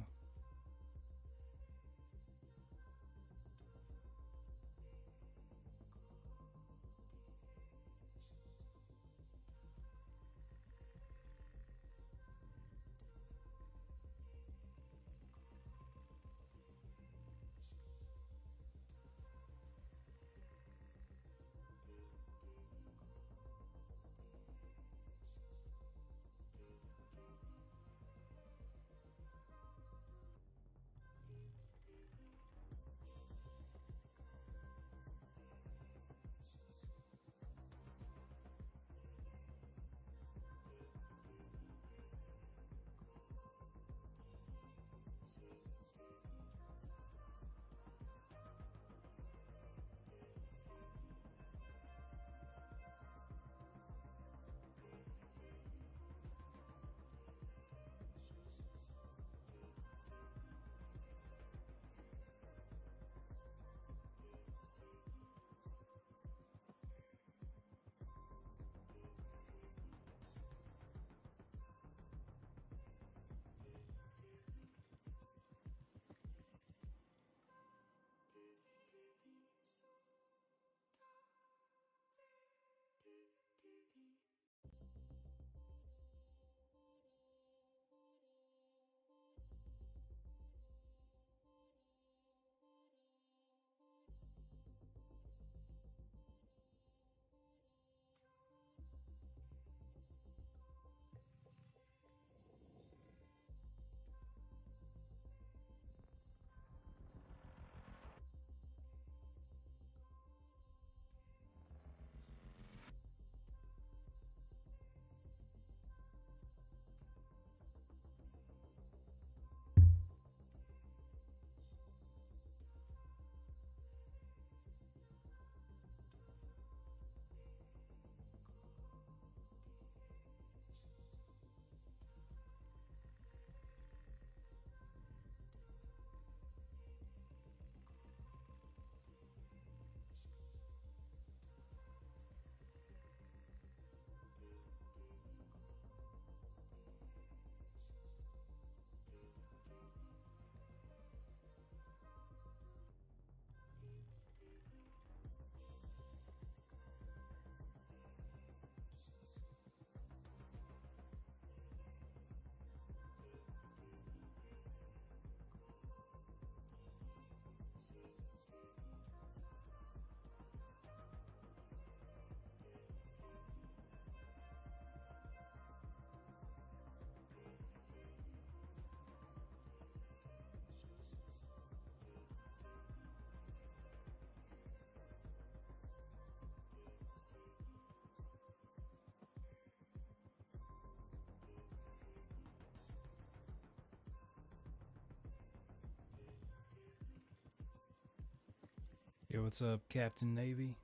Yo, what's up, Captain Navy?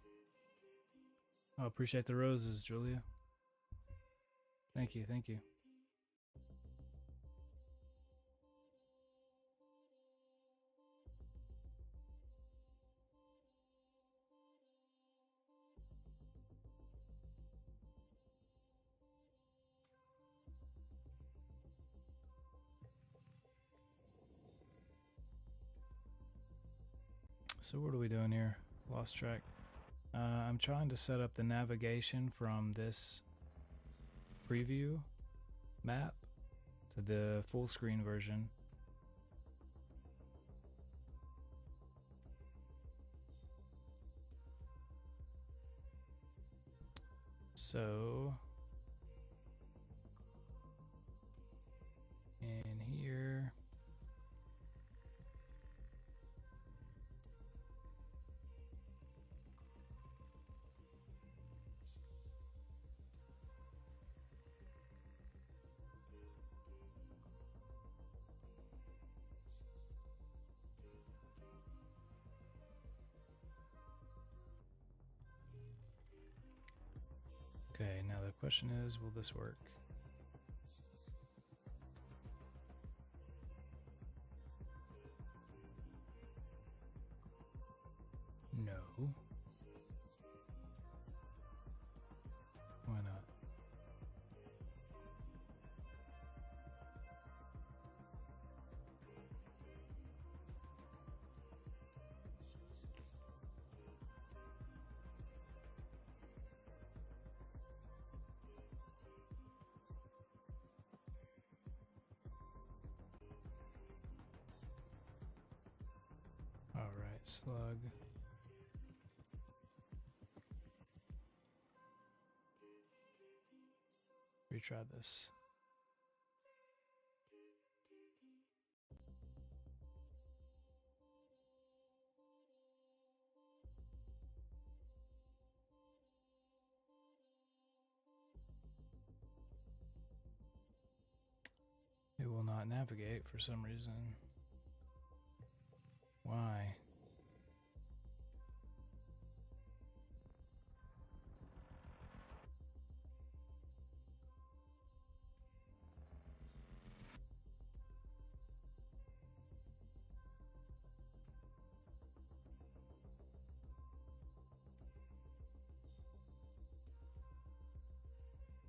Oh, appreciate the roses, Julia. Thank you, thank you. So what are we doing here? Lost track. I'm trying to set up the navigation from this preview map to the full screen version. So in here, okay, now The question is, will this work? No. Why not? All right, slug. Retry this. It will not navigate for some reason. Why?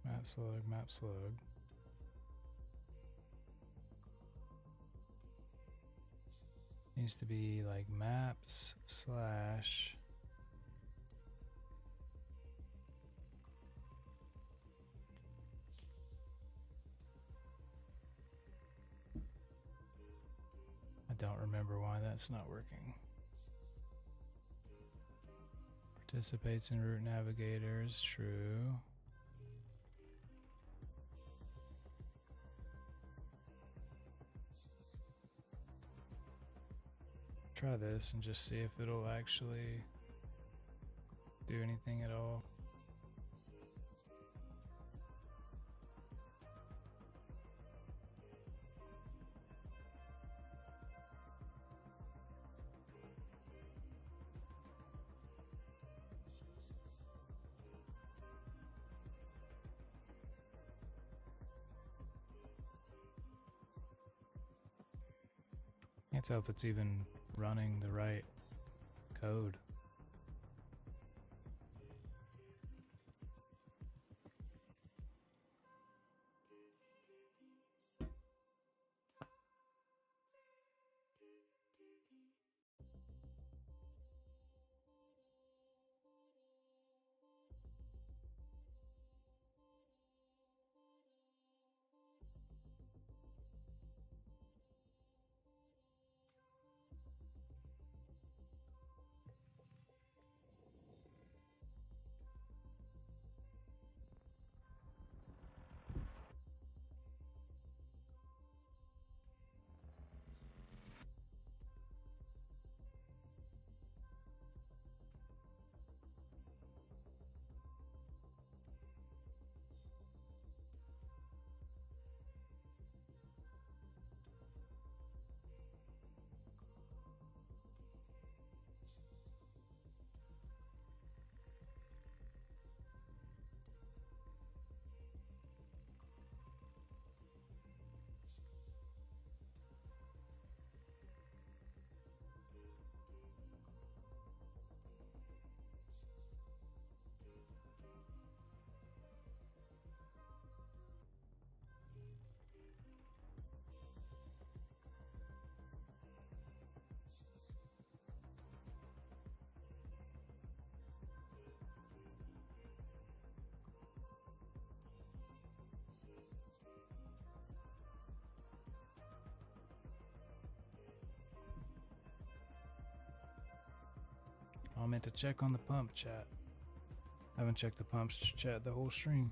Map slug, map slug. Needs to be like maps slash I don't remember why that's not working. Participates in route navigators, true. Try this and just see if it'll actually do anything at all. Can't tell if it's even running the right code. I meant to check on the pump chat. I haven't checked the pumps chat the whole stream.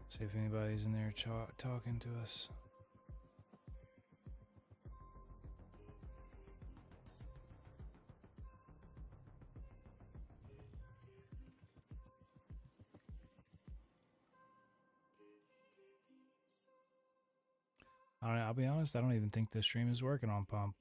See if anybody's in there talking to us. I'll be honest, I don't even think this stream is working on pump.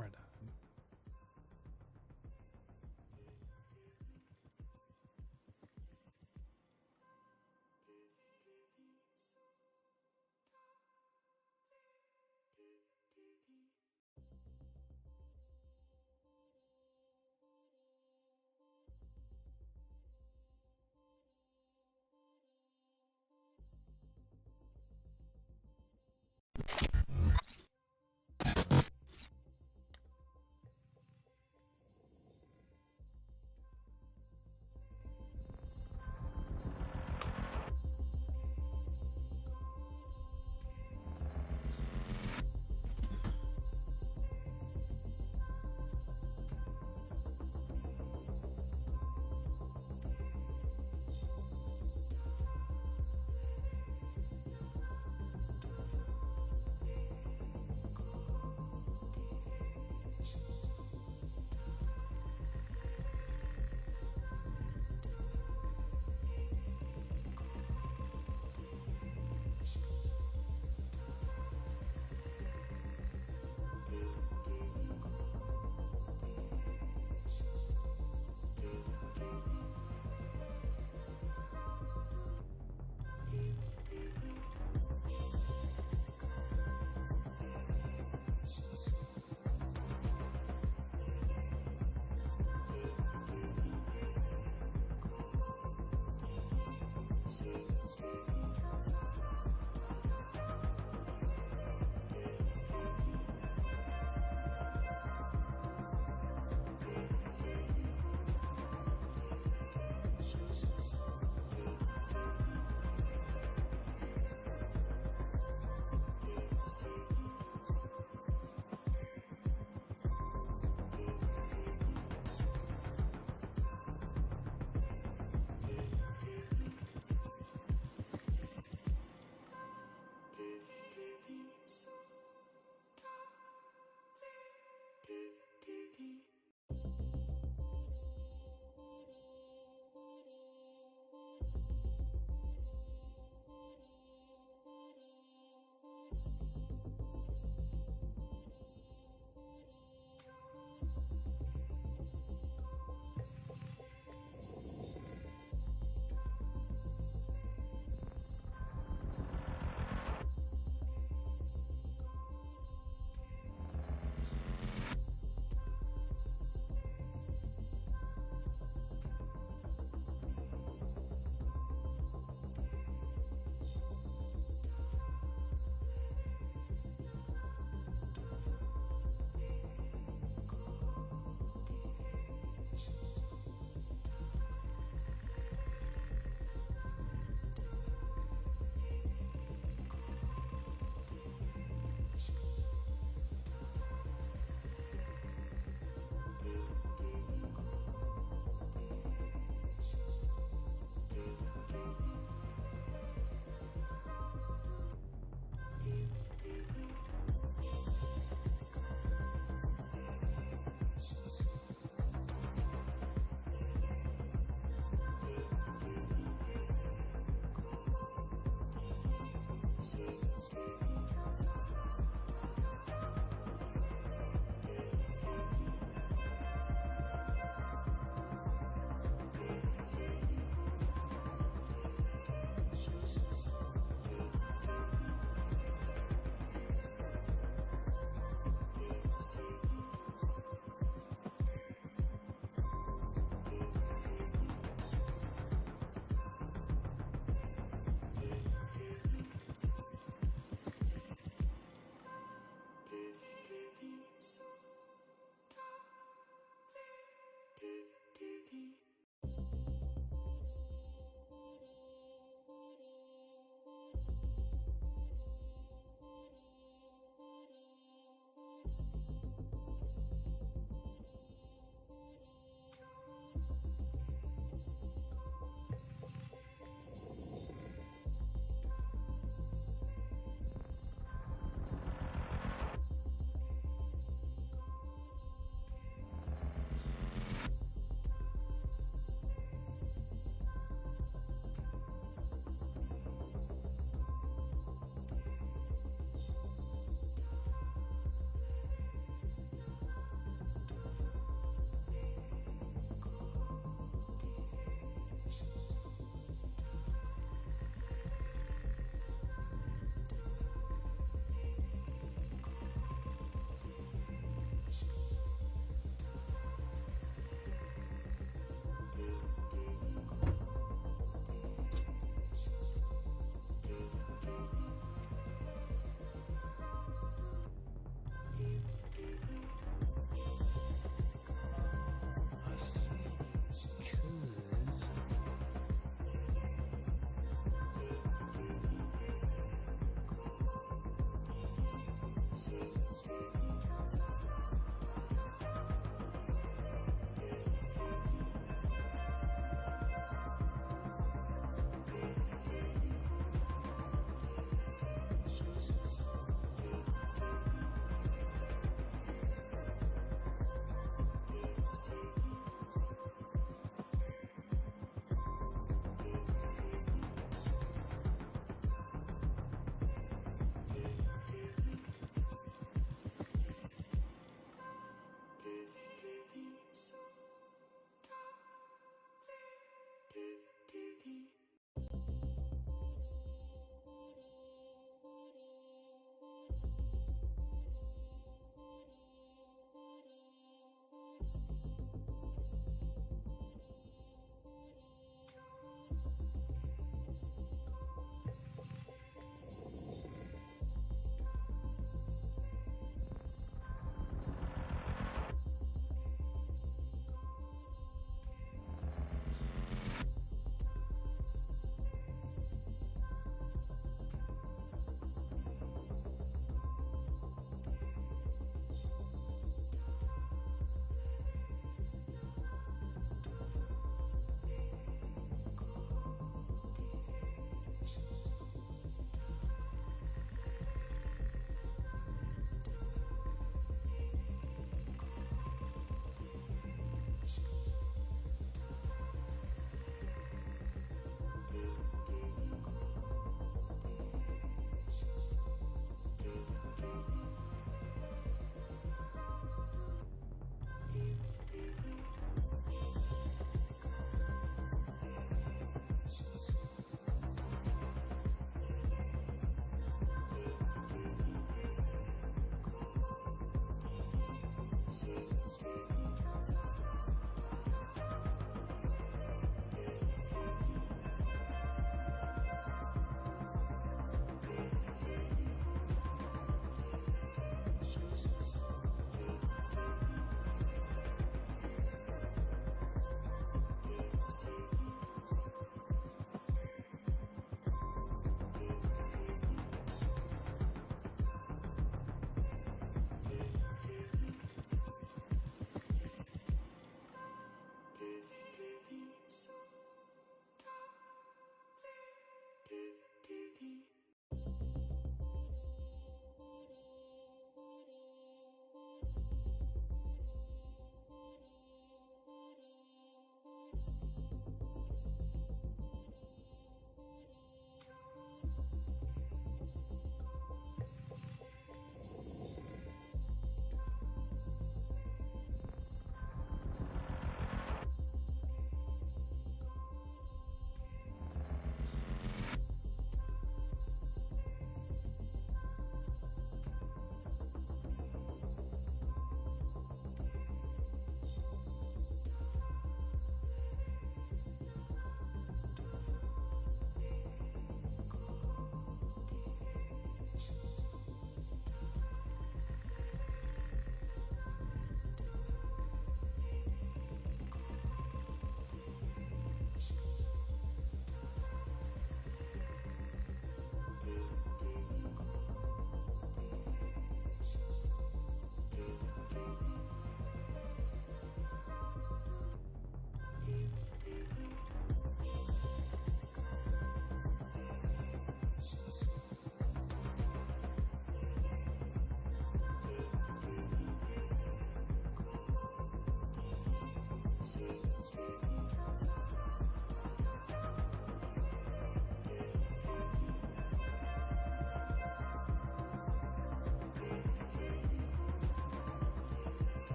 camera died.